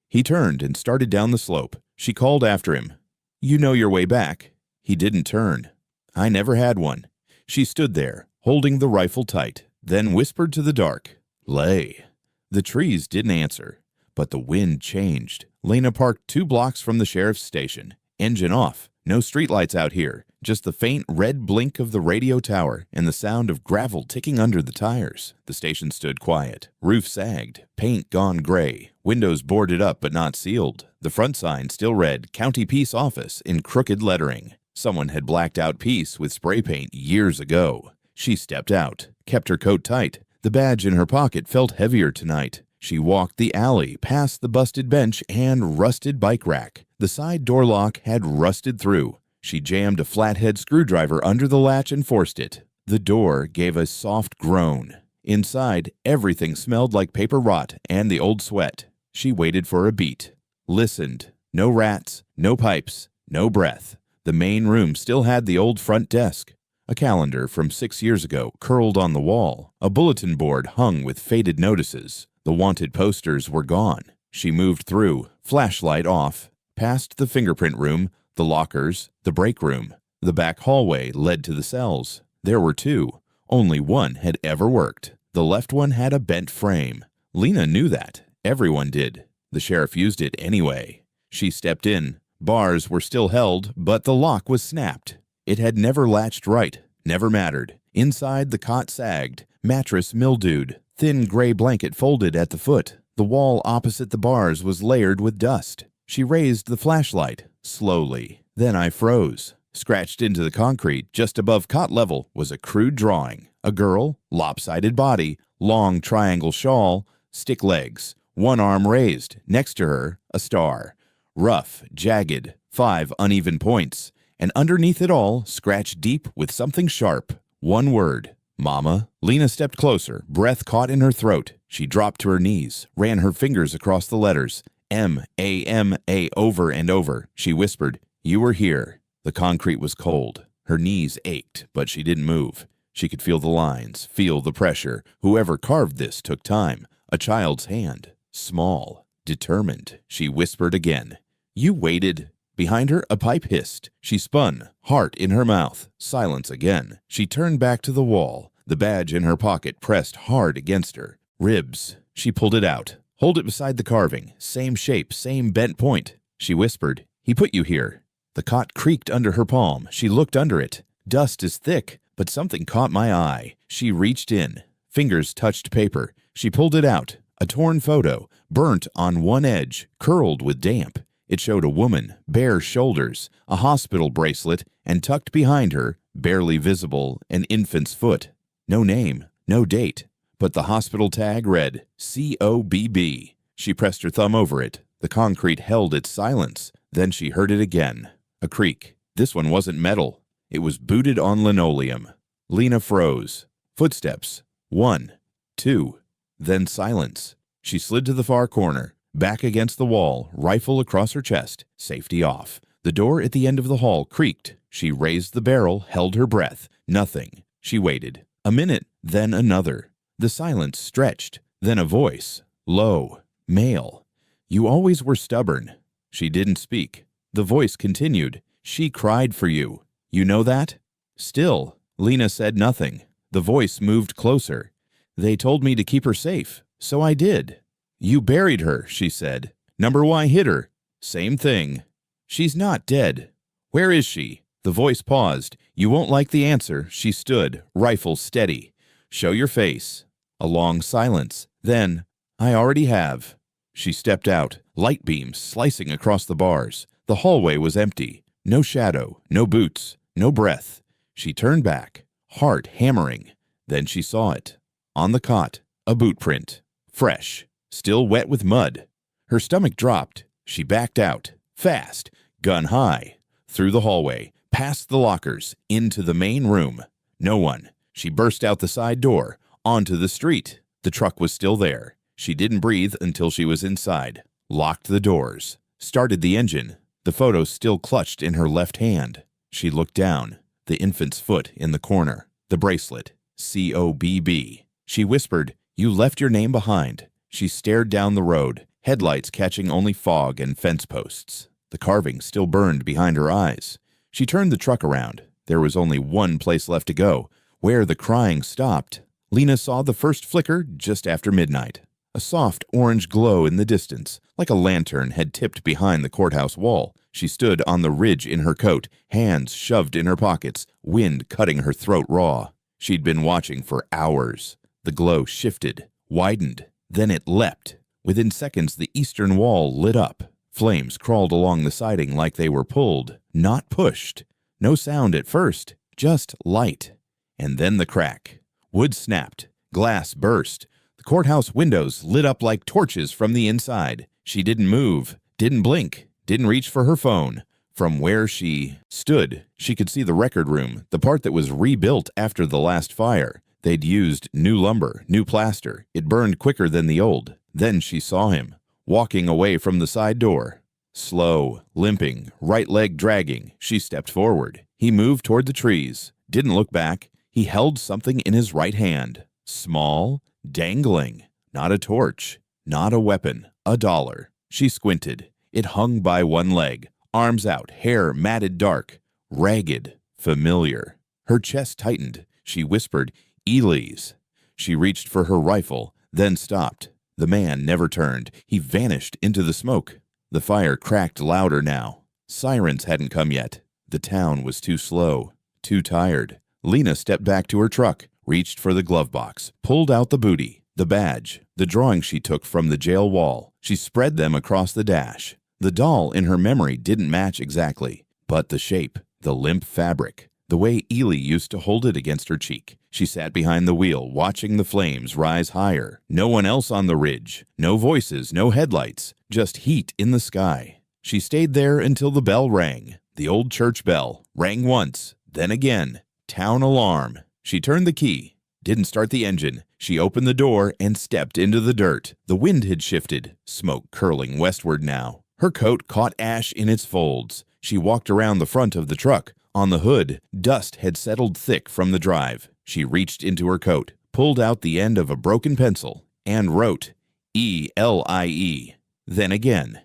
S1: He turned and started down the slope. She called after him. You know your way back. He didn't turn. I never had one. She stood there, holding the rifle tight, then whispered to the dark, lay. The trees didn't answer, but the wind changed. Lena parked 2 blocks from the sheriff's station. Engine off. No streetlights out here. Just the faint red blink of the radio tower and the sound of gravel ticking under the tires. The station stood quiet. Roof sagged. Paint gone gray. Windows boarded up but not sealed. The front sign still read, County Peace Office in crooked lettering. Someone had blacked out peace with spray paint years ago. She stepped out, kept her coat tight. The badge in her pocket felt heavier tonight. She walked the alley, past the busted bench and rusted bike rack. The side door lock had rusted through. She jammed a flathead screwdriver under the latch and forced it. The door gave a soft groan. Inside, everything smelled like paper rot and the old sweat. She waited for a beat. Listened. No rats, no pipes, no breath. The main room still had the old front desk. A calendar from 6 years ago curled on the wall. A bulletin board hung with faded notices. The wanted posters were gone. She moved through, flashlight off, past the fingerprint room, the lockers, the break room. The back hallway led to the cells. There were 2. Only one had ever worked. The left one had a bent frame. Lena knew that. Everyone did. The sheriff used it anyway. She stepped in. Bars were still held, but the lock was snapped. It had never latched right. Never mattered. Inside, the cot sagged. Mattress mildewed. Thin gray blanket folded at the foot. The wall opposite the bars was layered with dust. She raised the flashlight, slowly. Then I froze. Scratched into the concrete just above cot level was a crude drawing. A girl, lopsided body, long triangle shawl, stick legs, one arm raised. Next to her, a star. Rough, jagged, 5 uneven points. And underneath it all, scratched deep with something sharp. One word. Mama. Lena stepped closer, breath caught in her throat. She dropped to her knees, ran her fingers across the letters. M-A-M-A over and over. She whispered, you were here. The concrete was cold. Her knees ached, but she didn't move. She could feel the lines, feel the pressure. Whoever carved this took time. A child's hand. Small. Determined. She whispered again. You waited. Behind her, a pipe hissed. She spun, heart in her mouth. Silence again. She turned back to the wall. The badge in her pocket pressed hard against her. Ribs. She pulled it out. Hold it beside the carving. Same shape, same bent point. She whispered, he put you here. The cot creaked under her palm. She looked under it. Dust is thick, but something caught my eye. She reached in. Fingers touched paper. She pulled it out. A torn photo, burnt on one edge, curled with damp. It showed a woman, bare shoulders, a hospital bracelet, and tucked behind her, barely visible, an infant's foot. No name, no date, but the hospital tag read COBB. She pressed her thumb over it. The concrete held its silence. Then she heard it again. A creak. This one wasn't metal. It was booted on linoleum. Lena froze. Footsteps. 1, 2, then silence. She slid to the far corner. Back against the wall, rifle across her chest, safety off. The door at the end of the hall creaked. She raised the barrel, held her breath. Nothing. She waited. A minute, then another. The silence stretched. Then a voice. Low. Male. You always were stubborn. She didn't speak. The voice continued. She cried for you. You know that? Still, Lena said nothing. The voice moved closer. They told me to keep her safe, so I did. You buried her, she said. Number Y hit her. Same thing. She's not dead. Where is she? The voice paused. You won't like the answer. She stood, rifle steady. Show your face. A long silence. Then, I already have. She stepped out, light beams slicing across the bars. The hallway was empty. No shadow, no boots, no breath. She turned back, heart hammering. Then she saw it. On the cot, a boot print. Fresh, still wet with mud. Her stomach dropped. She backed out, fast, gun high. Through the hallway, past the lockers, into the main room. No one. She burst out the side door, onto the street. The truck was still there. She didn't breathe until she was inside. Locked the doors. Started the engine. The photo still clutched in her left hand. She looked down. The infant's foot in the corner. The bracelet. COBB. She whispered, You left your name behind. She stared down the road, headlights catching only fog and fence posts. The carving still burned behind her eyes. She turned the truck around. There was only one place left to go, where the crying stopped. Lena saw the first flicker just after midnight. A soft orange glow in the distance, like a lantern had tipped behind the courthouse wall. She stood on the ridge in her coat, hands shoved in her pockets, wind cutting her throat raw. She'd been watching for hours. The glow shifted, widened, then it leapt. Within seconds, the eastern wall lit up. Flames crawled along the siding like they were pulled, not pushed. No sound at first, just light. And then the crack. Wood snapped. Glass burst. The courthouse windows lit up like torches from the inside. She didn't move, didn't blink, didn't reach for her phone. From where she stood, she could see the record room, the part that was rebuilt after the last fire. They'd used new lumber, new plaster. It burned quicker than the old. Then she saw him, walking away from the side door. Slow, limping, right leg dragging, she stepped forward. He moved toward the trees, didn't look back. He held something in his right hand. Small, dangling. Not a torch, not a weapon, $1. She squinted. It hung by one leg, arms out, hair matted dark, ragged, familiar. Her chest tightened. She whispered, Elise. She reached for her rifle, then stopped. The man never turned. He vanished into the smoke. The fire cracked louder now. Sirens hadn't come yet. The town was too slow, too tired. Lena stepped back to her truck, reached for the glove box, pulled out the booty, the badge, the drawing she took from the jail wall. She spread them across the dash. The doll in her memory didn't match exactly, but the shape, the limp fabric, the way Ely used to hold it against her cheek. She sat behind the wheel, watching the flames rise higher. No one else on the ridge, no voices, no headlights, just heat in the sky. She stayed there until the bell rang. The old church bell rang once, then again. Town alarm. She turned the key, didn't start the engine. She opened the door and stepped into the dirt. The wind had shifted, smoke curling westward now. Her coat caught ash in its folds. She walked around the front of the truck. On the hood, dust had settled thick from the drive. She reached into her coat, pulled out the end of a broken pencil, and wrote E-L-I-E. Then again,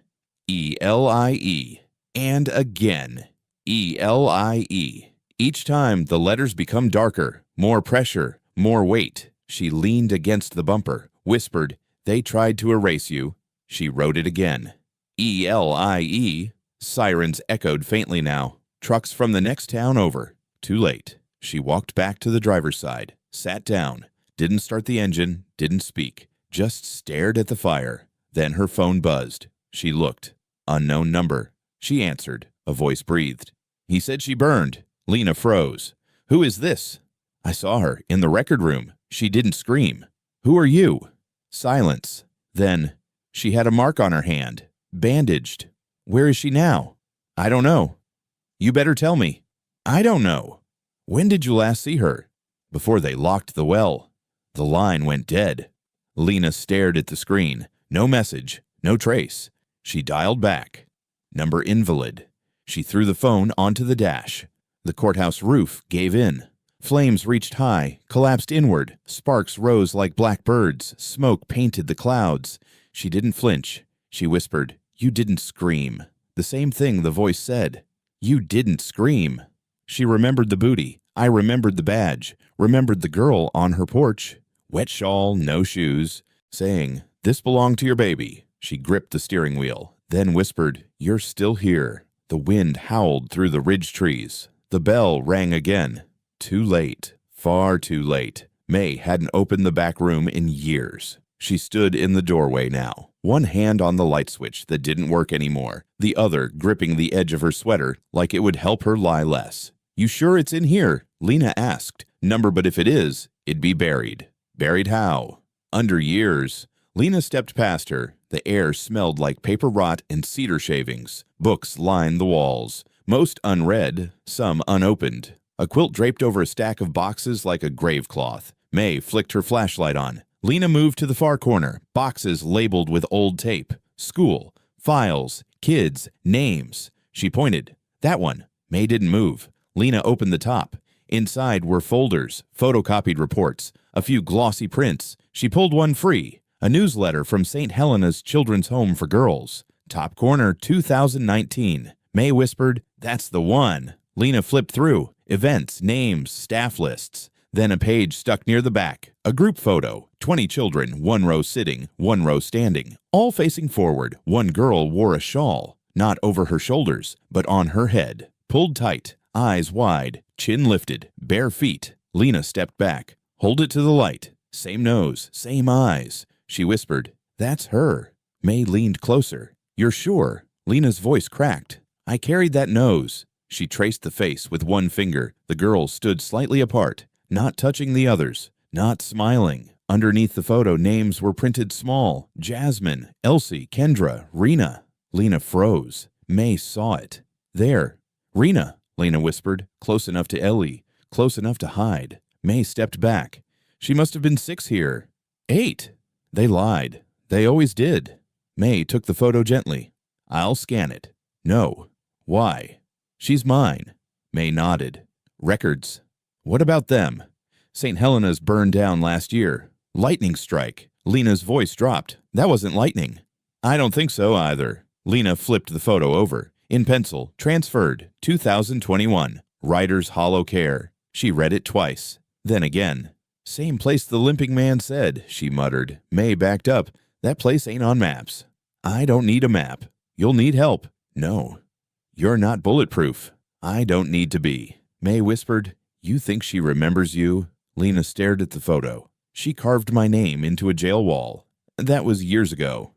S1: E-L-I-E. And again, E-L-I-E. Each time, the letters become darker, more pressure, more weight. She leaned against the bumper, whispered, They tried to erase you. She wrote it again. E-L-I-E. Sirens echoed faintly now. Trucks from the next town over. Too late. She walked back to the driver's side, sat down, didn't start the engine, didn't speak, just stared at the fire. Then her phone buzzed. She looked. Unknown number. She answered. A voice breathed. He said she burned. Lena froze. Who is this? I saw her in the record room. She didn't scream. Who are you? Silence. Then, she had a mark on her hand. Bandaged. Where is she now? I don't know. You better tell me. I don't know. When did you last see her? Before they locked the well. The line went dead. Lena stared at the screen. No message. No trace. She dialed back. Number invalid. She threw the phone onto the dash. The courthouse roof gave in. Flames reached high, collapsed inward. Sparks rose like black birds. Smoke painted the clouds. She didn't flinch. She whispered, You didn't scream. The same thing the voice said. You didn't scream. She remembered the booty. I remembered the badge. Remembered the girl on her porch. Wet shawl, no shoes. Saying, this belonged to your baby. She gripped the steering wheel, then whispered, you're still here. The wind howled through the ridge trees. The bell rang again. Too late. Far too late. May hadn't opened the back room in years. She stood in the doorway now, one hand on the light switch that didn't work anymore, the other gripping the edge of her sweater like it would help her lie less. You sure it's in here? Lena asked. Number, but if it is, it'd be buried. Buried how? Under years. Lena stepped past her. The air smelled like paper rot and cedar shavings. Books lined the walls, most unread, some unopened. A quilt draped over a stack of boxes like a grave cloth. May flicked her flashlight on. Lena moved to the far corner, boxes labeled with old tape. School, files, kids, names. She pointed. That one. May didn't move. Lena opened the top. Inside were folders, photocopied reports, a few glossy prints. She pulled one free. A newsletter from St. Helena's Children's Home for Girls. Top corner, 2019. May whispered, that's the one. Lena flipped through. Events, names, staff lists. Then a page stuck near the back. A group photo. 20 children, one row sitting, one row standing. All facing forward. One girl wore a shawl. Not over her shoulders, but on her head. Pulled tight. Eyes wide. Chin lifted. Bare feet. Lena stepped back. Hold it to the light. Same nose. Same eyes. She whispered, that's her. May leaned closer. You're sure? Lena's voice cracked. I carried that nose. She traced the face with one finger. The girls stood slightly apart, not touching the others, not smiling. Underneath the photo, names were printed small. Jasmine, Elsie, Kendra, Rena. Lena froze. May saw it. There. Rena, Lena whispered, close enough to Ellie, close enough to hide. May stepped back. She must have been 6 here. 8. They lied. They always did. May took the photo gently. I'll scan it. No. Why? She's mine. May nodded. Records. What about them? St. Helena's burned down last year. Lightning strike. Lena's voice dropped. That wasn't lightning. I don't think so either. Lena flipped the photo over. In pencil. Transferred. 2021. Writer's Hollow Care. She read it twice. Then again. Same place the limping man said, she muttered. May backed up. That place ain't on maps. I don't need a map. You'll need help. No. You're not bulletproof. I don't need to be. May whispered. You think she remembers you? Lena stared at the photo. She carved my name into a jail wall. That was years ago.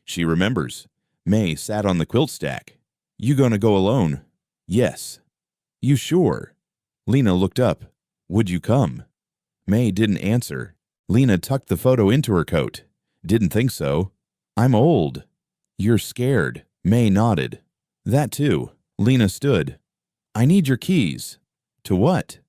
S1: She remembers. May sat on the quilt stack. You gonna go alone? Yes. You sure? Lena looked up. Would you come? May didn't answer. Lena tucked the photo into her coat. Didn't think so. I'm old. You're scared. May nodded. That too. Lena stood. I need your keys. To what?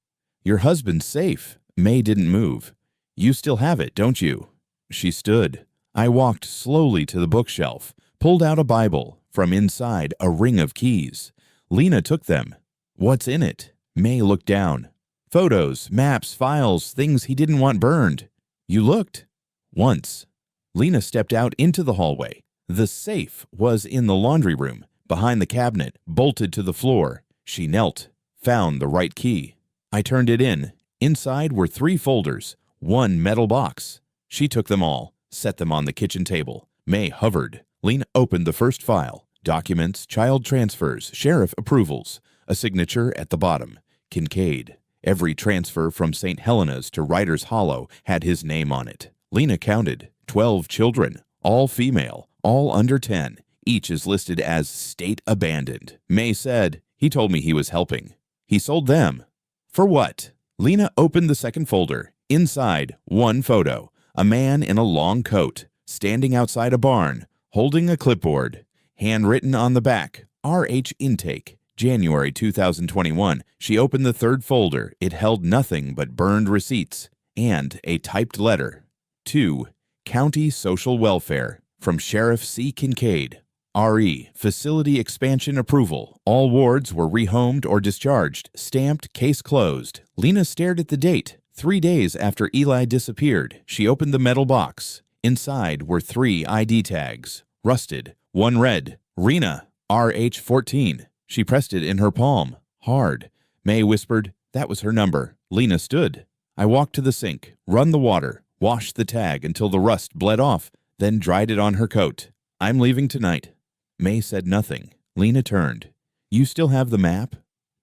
S1: Your husband's safe. May didn't move. You still have it, don't you? She stood. I walked slowly to the bookshelf, pulled out a Bible. From inside, a ring of keys. Lena took them. What's in it? May looked down. Photos, maps, files, things he didn't want burned. You looked. Once. Lena stepped out into the hallway. The safe was in the laundry room, behind the cabinet, bolted to the floor. She knelt, found the right key. I turned it in. Inside were 3 folders, 1 metal box. She took them all, set them on the kitchen table. May hovered. Lena opened the first file. Documents, child transfers, sheriff approvals. A signature at the bottom. Kincaid. Every transfer from St. Helena's to Writer's Hollow had his name on it. Lena counted. 12 children, all female, all under 10. Each is listed as state abandoned. May said, he told me he was helping. He sold them. For what? Lena opened the second folder. Inside, 1 photo. A man in a long coat, standing outside a barn, holding a clipboard. Handwritten on the back, RH Intake, January 2021. She opened the third folder. It held nothing but burned receipts and a typed letter. 2. County Social Welfare from Sheriff C. Kincaid. RE. Facility Expansion Approval. All wards were rehomed or discharged. Stamped. Case closed. Lena stared at the date. 3 days after Eli disappeared, she opened the metal box. Inside were 3 ID tags. Rusted. 1 read, Rena. RH14. She pressed it in her palm, hard. May whispered, "That was her number." Lena stood. I walked to the sink, run the water, washed the tag until the rust bled off, then dried it on her coat. "I'm leaving tonight." May said nothing. Lena turned. "You still have the map?"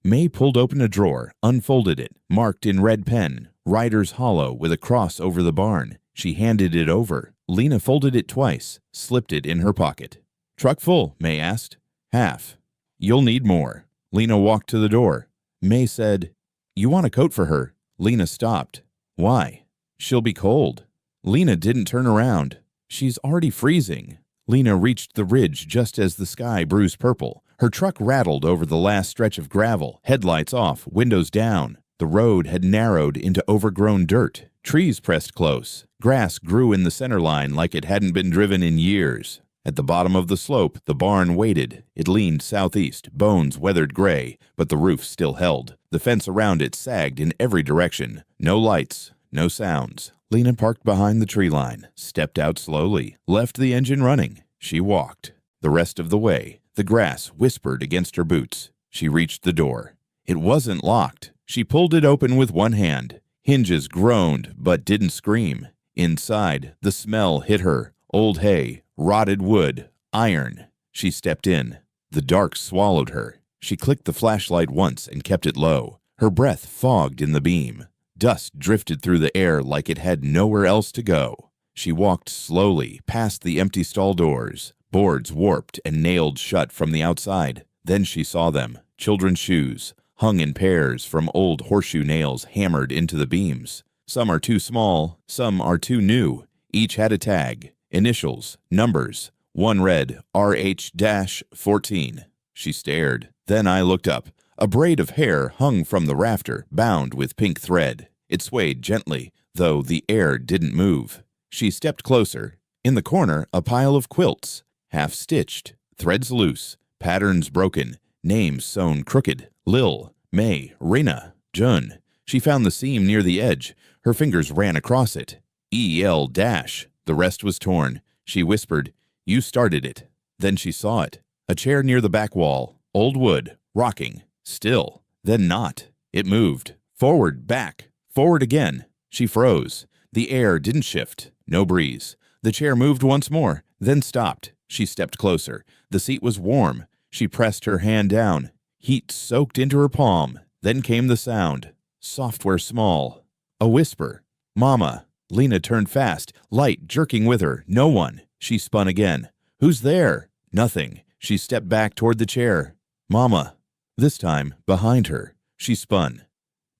S1: May pulled open a drawer, unfolded it, marked in red pen, Rider's Hollow with a cross over the barn. She handed it over. Lena folded it twice, slipped it in her pocket. "Truck full?" May asked. "Half." "You'll need more." Lena walked to the door. May said, "You want a coat for her?" Lena stopped. "Why?" "She'll be cold." Lena didn't turn around. "She's already freezing." Lena reached the ridge just as the sky bruised purple. Her truck rattled over the last stretch of gravel, headlights off, windows down. The road had narrowed into overgrown dirt. Trees pressed close. Grass grew in the center line like it hadn't been driven in years. At the bottom of the slope, the barn waited. It leaned southeast, bones weathered gray, but the roof still held. The fence around it sagged in every direction. No lights, no sounds. Lena parked behind the tree line, stepped out slowly, left the engine running. She walked. The rest of the way, the grass whispered against her boots. She reached the door. It wasn't locked. She pulled it open with one hand. Hinges groaned but didn't scream. Inside, the smell hit her. Old hay, rotted wood, iron. She stepped in. The dark swallowed her. She clicked the flashlight once and kept it low. Her breath fogged in the beam. Dust drifted through the air like it had nowhere else to go. She walked slowly past the empty stall doors, boards warped and nailed shut from the outside. Then she saw them, children's shoes, hung in pairs from old horseshoe nails hammered into the beams. Some are too small, some are too new. Each had a tag, initials, numbers. One read RH-14. She stared. Then I looked up. A braid of hair hung from the rafter, bound with pink thread. It swayed gently, though the air didn't move. She stepped closer. In the corner, a pile of quilts, half-stitched, threads loose, patterns broken, names sewn crooked. Lil, May, Rena, Jun. She found the seam near the edge. Her fingers ran across it. EL-. The rest was torn. She whispered, "You started it." Then she saw it. A chair near the back wall, old wood, rocking, still, then not. It moved. Forward, back, forward again. She froze. The air didn't shift. No breeze. The chair moved once more, then stopped. She stepped closer. The seat was warm. She pressed her hand down. Heat soaked into her palm. Then came the sound. Software small. A whisper. "Mama." Lena turned fast, light jerking with her. No one. She spun again. "Who's there?" Nothing. She stepped back toward the chair. "Mama." This time, behind her. She spun.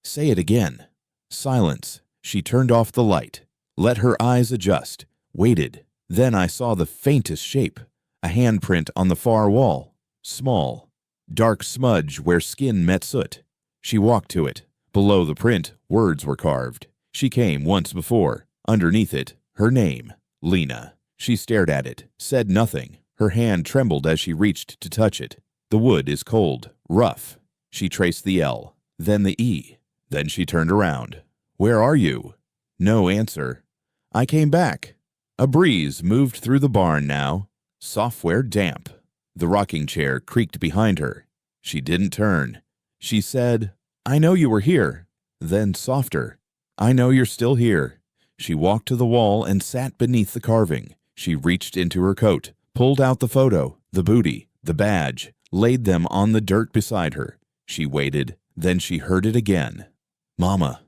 S1: "Say it again." Silence. She turned off the light. Let her eyes adjust. Waited. Then I saw the faintest shape. A handprint on the far wall. Small. Dark smudge where skin met soot. She walked to it. Below the print, words were carved. She came once before. Underneath it, her name, Lena. She stared at it, said nothing. Her hand trembled as she reached to touch it. The wood is cold, rough. She traced the L, then the E. Then she turned around. "Where are you?" No answer. "I came back." A breeze moved through the barn now. Software damp. The rocking chair creaked behind her. She didn't turn. She said, "I know you were here." Then softer, "I know you're still here." She walked to the wall and sat beneath the carving. She reached into her coat, pulled out the photo, the booty, the badge, laid them on the dirt beside her. She waited. Then she heard it again. "Mama."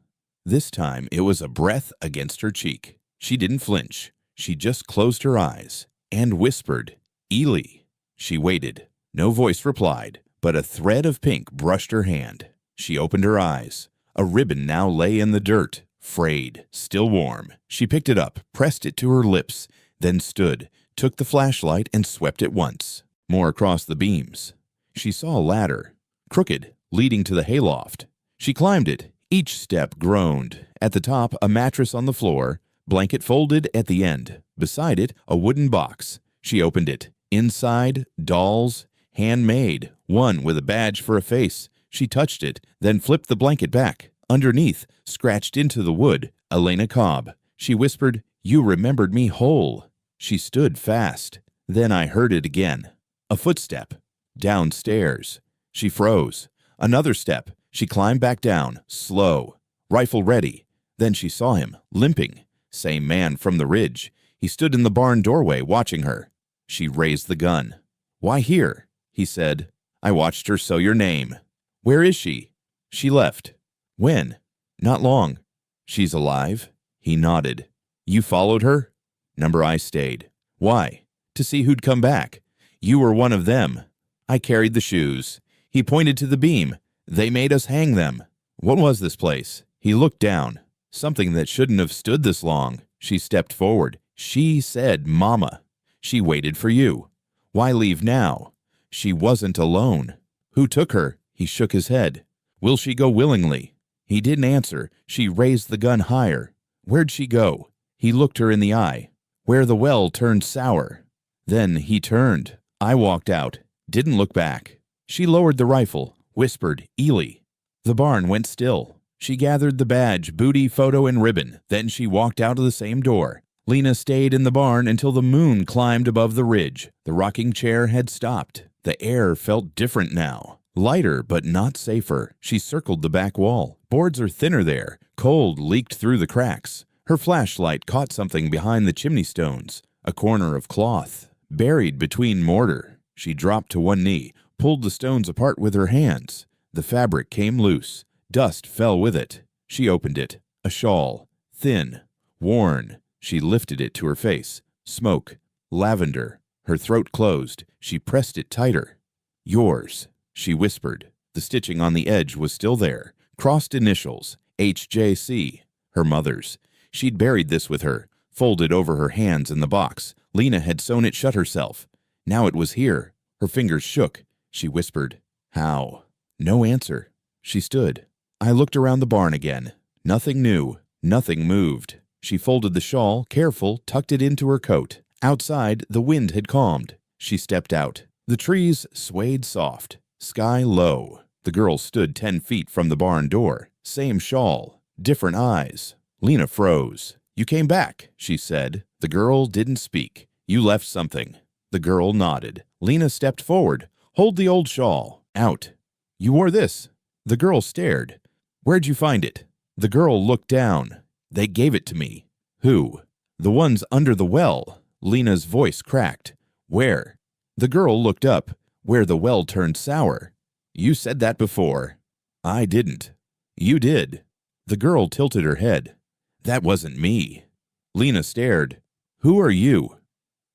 S1: This time it was a breath against her cheek. She didn't flinch. She just closed her eyes and whispered, "Ely." She waited. No voice replied, but a thread of pink brushed her hand. She opened her eyes. A ribbon now lay in the dirt, frayed, still warm. She picked it up, pressed it to her lips, then stood, took the flashlight and swept it once. More across the beams. She saw a ladder, crooked, leading to the hayloft. She climbed it. Each step groaned. At the top, a mattress on the floor, blanket folded at the end. Beside it, a wooden box. She opened it. Inside, dolls, handmade, one with a badge for a face. She touched it, then flipped the blanket back. Underneath, scratched into the wood, Lena Cobb. She whispered, "You remembered me whole." She stood fast. Then I heard it again. A footstep. Downstairs. She froze. Another step. She climbed back down, slow. Rifle ready. Then she saw him, limping. Same man from the ridge. He stood in the barn doorway watching her. She raised the gun. "Why here?" he said. "I watched her sew your name." "Where is she?" "She left." "When?" "Not long." "She's alive?" He nodded. "You followed her?" "Number I stayed." "Why?" "To see who'd come back." "You were one of them." "I carried the shoes." He pointed to the beam. "They made us hang them." "What was this place?" He looked down. "Something that shouldn't have stood this long." She stepped forward. "She said, 'Mama.' She waited for you." "Why leave now?" "She wasn't alone." "Who took her?" He shook his head. "Will she go willingly?" He didn't answer. She raised the gun higher. "Where'd she go?" He looked her in the eye. "Where the well turned sour." Then he turned. I walked out. Didn't look back. She lowered the rifle. Whispered, "Ely." The barn went still. She gathered the badge, booty, photo, and ribbon. Then she walked out of the same door. Lena stayed in the barn until the moon climbed above the ridge. The rocking chair had stopped. The air felt different now. Lighter, but not safer. She circled the back wall. Boards are thinner there. Cold leaked through the cracks. Her flashlight caught something behind the chimney stones. A corner of cloth, buried between mortar. She dropped to one knee, pulled the stones apart with her hands. The fabric came loose. Dust fell with it. She opened it. A shawl. Thin. Worn. She lifted it to her face. Smoke. Lavender. Her throat closed. She pressed it tighter. "Yours," she whispered. The stitching on the edge was still there. Crossed initials. HJC. Her mother's. She'd buried this with her. Folded over her hands in the box. Lena had sewn it shut herself. Now it was here. Her fingers shook. She whispered, "How?" No answer. She stood. I looked around the barn again. Nothing new. Nothing moved. She folded the shawl, careful, tucked it into her coat. Outside, the wind had calmed. She stepped out. The trees swayed soft. Sky low. The girl stood 10 feet from the barn door. Same shawl. Different eyes. Lena froze. "You came back," she said. The girl didn't speak. "You left something." The girl nodded. Lena stepped forward. "Hold the old shawl. Out." "You wore this." The girl stared. "Where'd you find it?" The girl looked down. "They gave it to me." "Who?" "The ones under the well." Lena's voice cracked. "Where?" The girl looked up. "Where the well turned sour." "You said that before." "I didn't." "You did." The girl tilted her head. "That wasn't me." Lena stared. "Who are you?"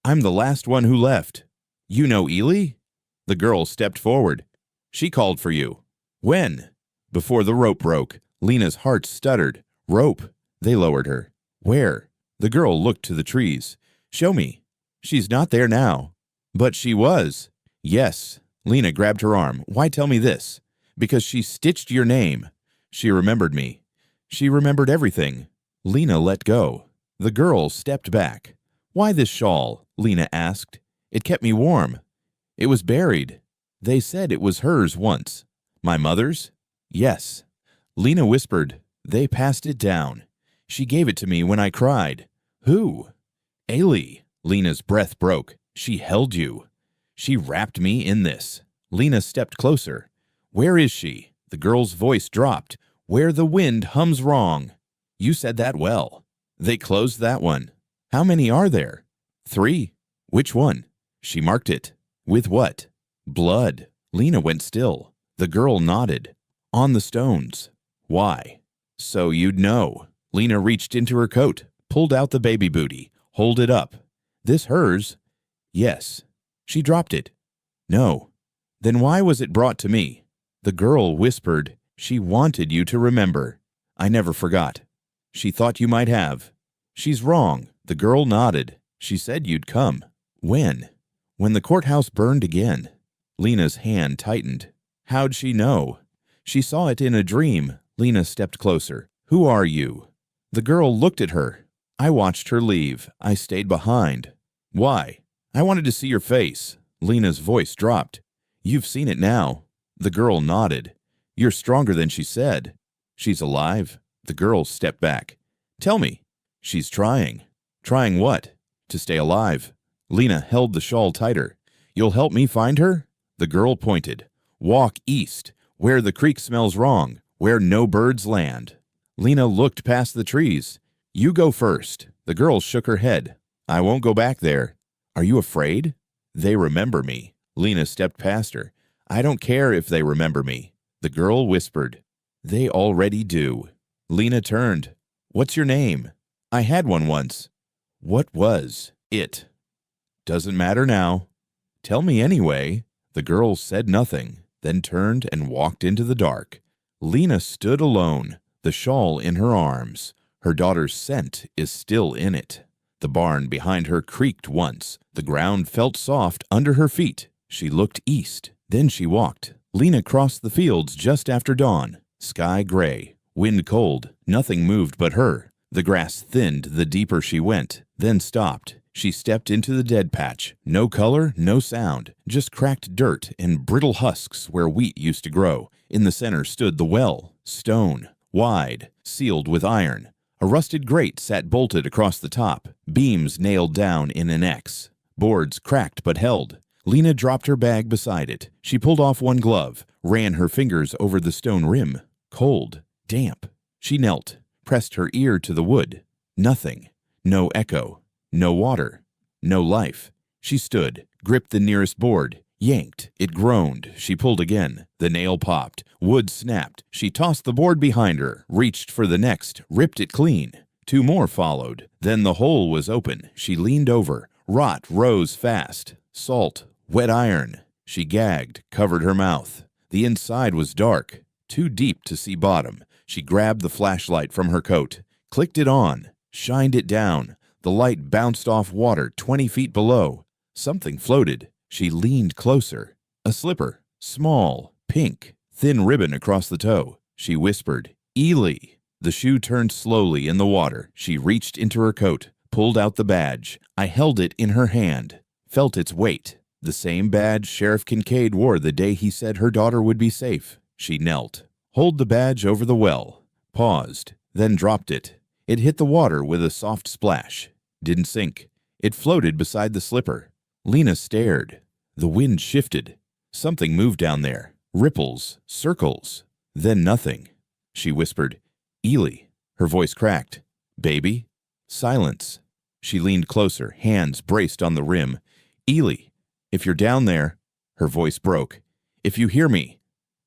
S1: "I'm the last one who left." "You know Ely?" The girl stepped forward. "She called for you." "When?" "Before the rope broke." Lena's heart stuttered. "Rope." They lowered her. "Where?" The girl looked to the trees. "Show me." "She's not there now." "But she was." "Yes." Lena grabbed her arm. "Why tell me this?" "Because she stitched your name." "She remembered me." "She remembered everything." Lena let go. The girl stepped back. "Why this shawl?" Lena asked. "It kept me warm." "It was buried." "They said it was hers once." "My mother's?" "Yes." Lena whispered. "They passed it down. She gave it to me when I cried." "Who?" "Ailey." Lena's breath broke. "She held you." "She wrapped me in this." Lena stepped closer. "Where is she?" The girl's voice dropped. "Where the wind hums wrong." "You said that well." "They closed that one." "How many are there?" "3. "Which one?" She marked it. "With what?" "Blood." Lena went still. The girl nodded. "On the stones." "Why?" "So you'd know." Lena reached into her coat, pulled out the baby booty. "Hold it up." "This hers?" "Yes." "She dropped it." "No." "Then why was it brought to me?" The girl whispered. "She wanted you to remember." "I never forgot." "She thought you might have." "She's wrong." The girl nodded. "She said you'd come." "When?" "When the courthouse burned again." Lena's hand tightened. "How'd she know?" "She saw it in a dream." Lena stepped closer. "Who are you?" The girl looked at her. "I watched her leave. I stayed behind." "Why?" "I wanted to see your face." Lena's voice dropped. "You've seen it now." The girl nodded. "You're stronger than she said." "She's alive." The girl stepped back. "Tell me." "She's trying." "Trying what?" "To stay alive." Lena held the shawl tighter. "You'll help me find her?" The girl pointed. Walk east, where the creek smells wrong, where no birds land. Lena looked past the trees. You go first. The girl shook her head. I won't go back there. Are you afraid? They remember me. Lena stepped past her. I don't care if they remember me. The girl whispered. They already do. Lena turned. What's your name? I had one once. What was it? Doesn't matter now. Tell me anyway. The girl said nothing, then turned and walked into the dark. Lena stood alone, the shawl in her arms. Her daughter's scent is still in it. The barn behind her creaked once. The ground felt soft under her feet. She looked east. Then she walked. Lena crossed the fields just after dawn. Sky gray, wind cold. Nothing moved but her. The grass thinned the deeper she went, then stopped. She stepped into the dead patch. No color, no sound, just cracked dirt and brittle husks where wheat used to grow. In the center stood the well, stone, wide, sealed with iron. A rusted grate sat bolted across the top, beams nailed down in an X. Boards cracked but held. Lena dropped her bag beside it. She pulled off one glove, ran her fingers over the stone rim. Cold, damp. She knelt, pressed her ear to the wood. Nothing. No echo. No water. No life. She stood, gripped the nearest board, yanked. It groaned. She pulled again. The nail popped. Wood snapped. She tossed the board behind her, reached for the next, ripped it clean. Two more followed. Then the hole was open. She leaned over. Rot rose fast. Salt. Wet iron. She gagged, covered her mouth. The inside was dark, too deep to see bottom. She grabbed the flashlight from her coat, clicked it on, shined it down. The light bounced off water 20 feet below. Something floated. She leaned closer. A slipper, small, pink, thin ribbon across the toe. She whispered, Ely. The shoe turned slowly in the water. She reached into her coat, pulled out the badge. I held it in her hand, felt its weight. The same badge Sheriff Kincaid wore the day he said her daughter would be safe. She knelt, held the badge over the well, paused, then dropped it. It hit the water with a soft splash. Didn't sink. It floated beside the slipper. Lena stared. The wind shifted. Something moved down there. Ripples, circles, then nothing. She whispered, Ely. Her voice cracked. Baby? Silence. She leaned closer, hands braced on the rim. Ely. If you're down there, her voice broke. If you hear me.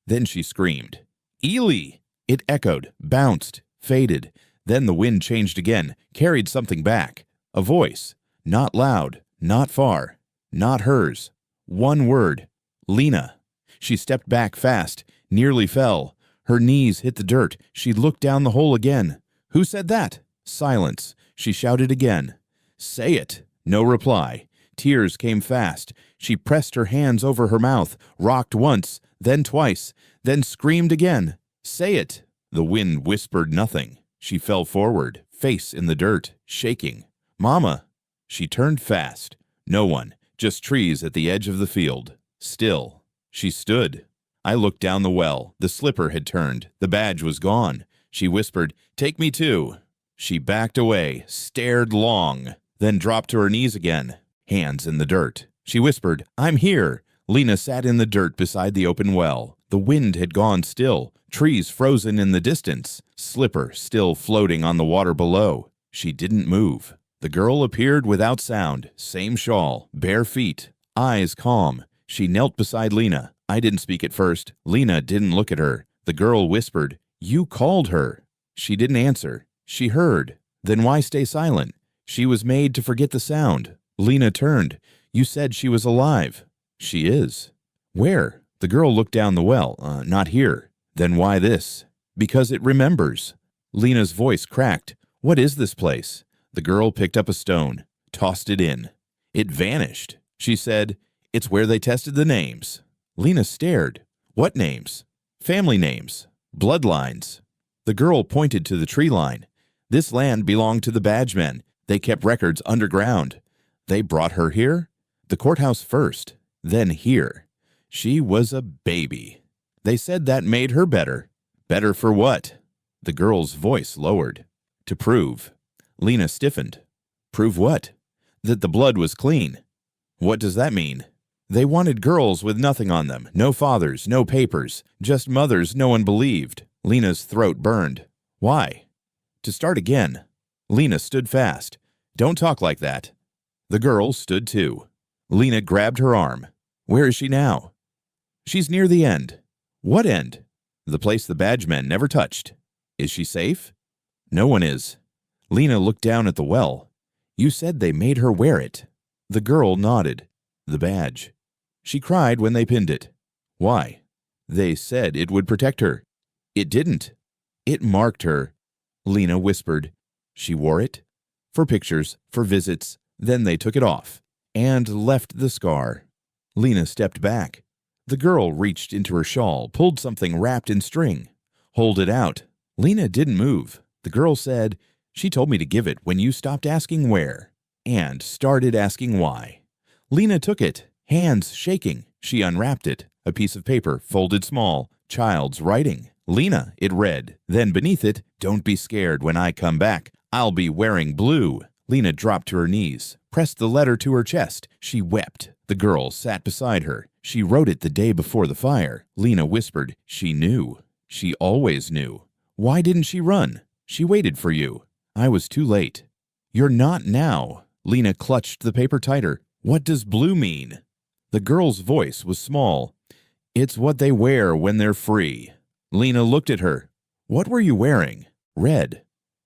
S1: Then she screamed. Ely! It echoed, bounced, faded. Then the wind changed again, carried something back. A voice. Not loud, not far, not hers. One word. Lena. She stepped back fast, nearly fell. Her knees hit the dirt. She looked down the hole again. Who said that? Silence. She shouted again. Say it. No reply. Tears came fast. She pressed her hands over her mouth, rocked once, then twice, then screamed again. Say it. The wind whispered nothing. She fell forward, face in the dirt, shaking. Mama. She turned fast. No one, just trees at the edge of the field. Still. She stood. I looked down the well. The slipper had turned. The badge was gone. She whispered, Take me too. She backed away, stared long, then dropped to her knees again. Hands in the dirt. She whispered, I'm here. Lena sat in the dirt beside the open well. The wind had gone still, trees frozen in the distance, slipper still floating on the water below. She didn't move. The girl appeared without sound, same shawl, bare feet, eyes calm. She knelt beside Lena. I didn't speak at first. Lena didn't look at her. The girl whispered, You called her. She didn't answer. She heard. Then why stay silent? She was made to forget the sound. Lena turned. You said she was alive. She is. Where? The girl looked down the well. Not here. Then why this? Because it remembers. Lena's voice cracked. What is this place? The girl picked up a stone, tossed it in. It vanished. She said, It's where they tested the names. Lena stared. What names? Family names. Bloodlines. The girl pointed to the tree line. This land belonged to the badgemen. They kept records underground. They brought her here? The courthouse first, then here. She was a baby. They said that made her better. Better for what? The girl's voice lowered. To prove. Lena stiffened. Prove what? That the blood was clean. What does that mean? They wanted girls with nothing on them, no fathers, no papers, just mothers no one believed. Lena's throat burned. Why? To start again. Lena stood fast. Don't talk like that. The girl stood too. Lena grabbed her arm. Where is she now? She's near the end. What end? The place the badge men never touched. Is she safe? No one is. Lena looked down at the well. You said they made her wear it. The girl nodded. The badge. She cried when they pinned it. Why? They said it would protect her. It didn't. It marked her. Lena whispered. She wore it? For pictures, for visits. Then they took it off and left the scar. Lena stepped back. The girl reached into her shawl, pulled something wrapped in string. Hold it out. Lena didn't move. The girl said, She told me to give it when you stopped asking where, and started asking why. Lena took it, hands shaking. She unwrapped it, a piece of paper, folded small, child's writing. Lena, it read. Then beneath it, Don't be scared when I come back. I'll be wearing blue. Lena dropped to her knees, pressed the letter to her chest. She wept. The girl sat beside her. She wrote it the day before the fire. Lena whispered, She knew. She always knew. Why didn't she run? She waited for you. I was too late. You're not now. Lena clutched the paper tighter. What does blue mean? The girl's voice was small. It's what they wear when they're free. Lena looked at her. What were you wearing? Red.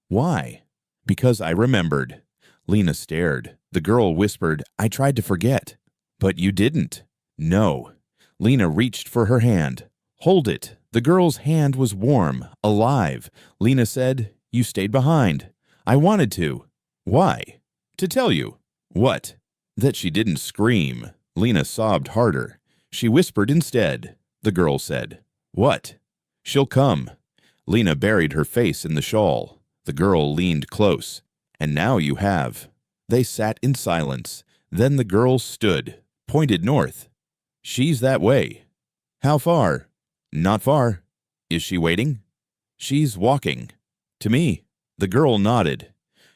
S1: Why? Because I remembered. Lena stared. The girl whispered, I tried to forget. But you didn't. No. Lena reached for her hand. Hold it. The girl's hand was warm, alive. Lena said, You stayed behind. I wanted to. Why? To tell you. What? That she didn't scream. Lena sobbed harder. She whispered instead. The girl said, What? She'll come. Lena buried her face in the shawl. The girl leaned close. And now you have. They sat in silence. Then the girl stood, pointed north. She's that way. How far? Not far. Is she waiting? She's walking. To me. The girl nodded.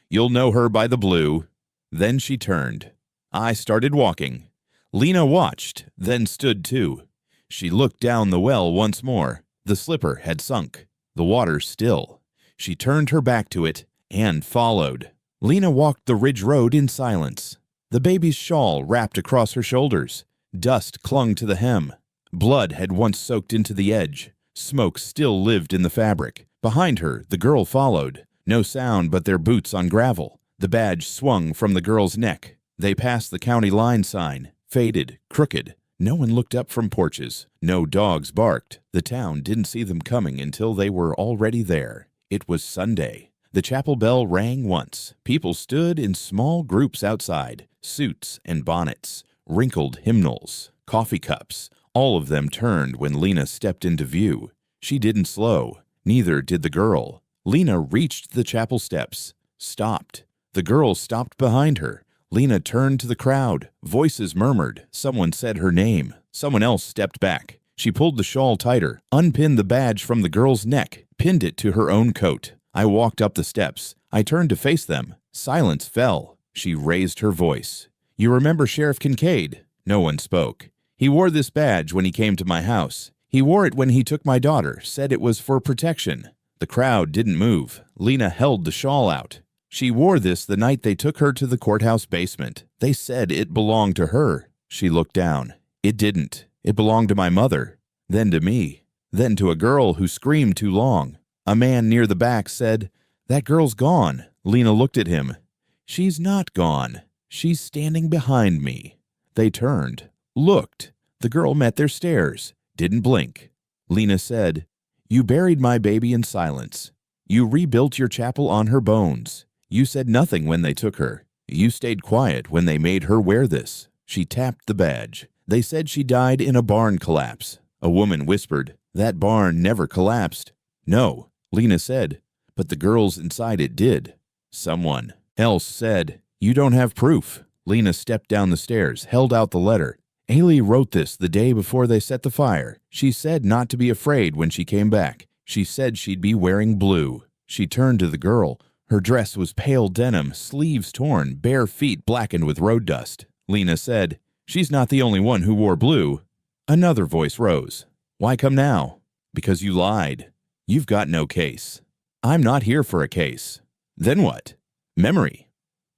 S1: You'll know her by the blue. Then she turned. I started walking. Lena watched, then stood too. She looked down the well once more. The slipper had sunk, the water still. She turned her back to it and followed. Lena walked the ridge road in silence. The baby's shawl wrapped across her shoulders. Dust clung to the hem. Blood had once soaked into the edge. Smoke still lived in the fabric. Behind her, the girl followed. No sound but their boots on gravel. The badge swung from the girl's neck. They passed the county line sign, faded, crooked. No one looked up from porches. No dogs barked. The town didn't see them coming until they were already there. It was Sunday. The chapel bell rang once. People stood in small groups outside, suits and bonnets, wrinkled hymnals, coffee cups. All of them turned when Lena stepped into view. She didn't slow. Neither did the girl. Lena reached the chapel steps, stopped. The girl stopped behind her. Lena turned to the crowd. Voices murmured. Someone said her name. Someone else stepped back. She pulled the shawl tighter, unpinned the badge from the girl's neck, pinned it to her own coat. I walked up the steps. I turned to face them. Silence fell. She raised her voice. You remember Sheriff Kincaid? No one spoke. He wore this badge when he came to my house. He wore it when he took my daughter, said it was for protection. The crowd didn't move. Lena held the shawl out. She wore this the night they took her to the courthouse basement. They said it belonged to her. She looked down. It didn't. It belonged to my mother. Then to me. Then to a girl who screamed too long. A man near the back said, That girl's gone. Lena looked at him. She's not gone. She's standing behind me. They turned. Looked. The girl met their stares. Didn't blink. Lena said, You buried my baby in silence. You rebuilt your chapel on her bones. You said nothing when they took her. You stayed quiet when they made her wear this. She tapped the badge. They said she died in a barn collapse. A woman whispered, That barn never collapsed. No, Lena said, but the girls inside it did. Someone else said, You don't have proof. Lena stepped down the stairs, held out the letter. Ailey wrote this the day before they set the fire. She said not to be afraid when she came back. She said she'd be wearing blue. She turned to the girl. Her dress was pale denim, sleeves torn, bare feet blackened with road dust. Lena said, She's not the only one who wore blue. Another voice rose. Why come now? Because you lied. You've got no case. I'm not here for a case. Then what? Memory.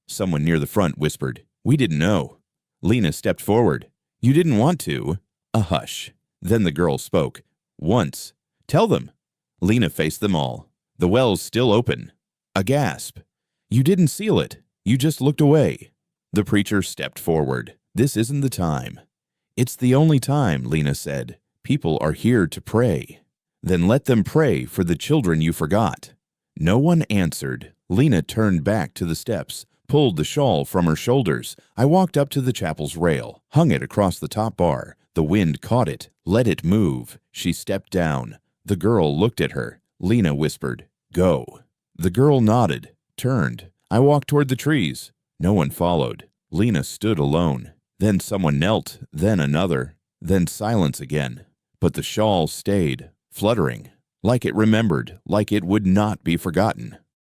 S1: Someone near the front whispered, We didn't know. Lena stepped forward. You didn't want to. A hush. Then the girl spoke. Once. Tell them. Lena faced them all. The well's still open. A gasp. You didn't seal it. You just looked away. The preacher stepped forward. This isn't the time. It's the only time, Lena said. People are here to pray. Then let them pray for the children you forgot. No one answered. Lena turned back to the steps, pulled the shawl from her shoulders. I walked up to the chapel's rail, hung it across the top bar. The wind caught it, let it move. She stepped down. The girl looked at her. Lena whispered, Go. The girl nodded, turned. I walked toward the trees. No one followed. Lena stood alone. Then someone knelt, then another, then silence again. But the shawl stayed, fluttering, like it remembered, like it would not be forgotten.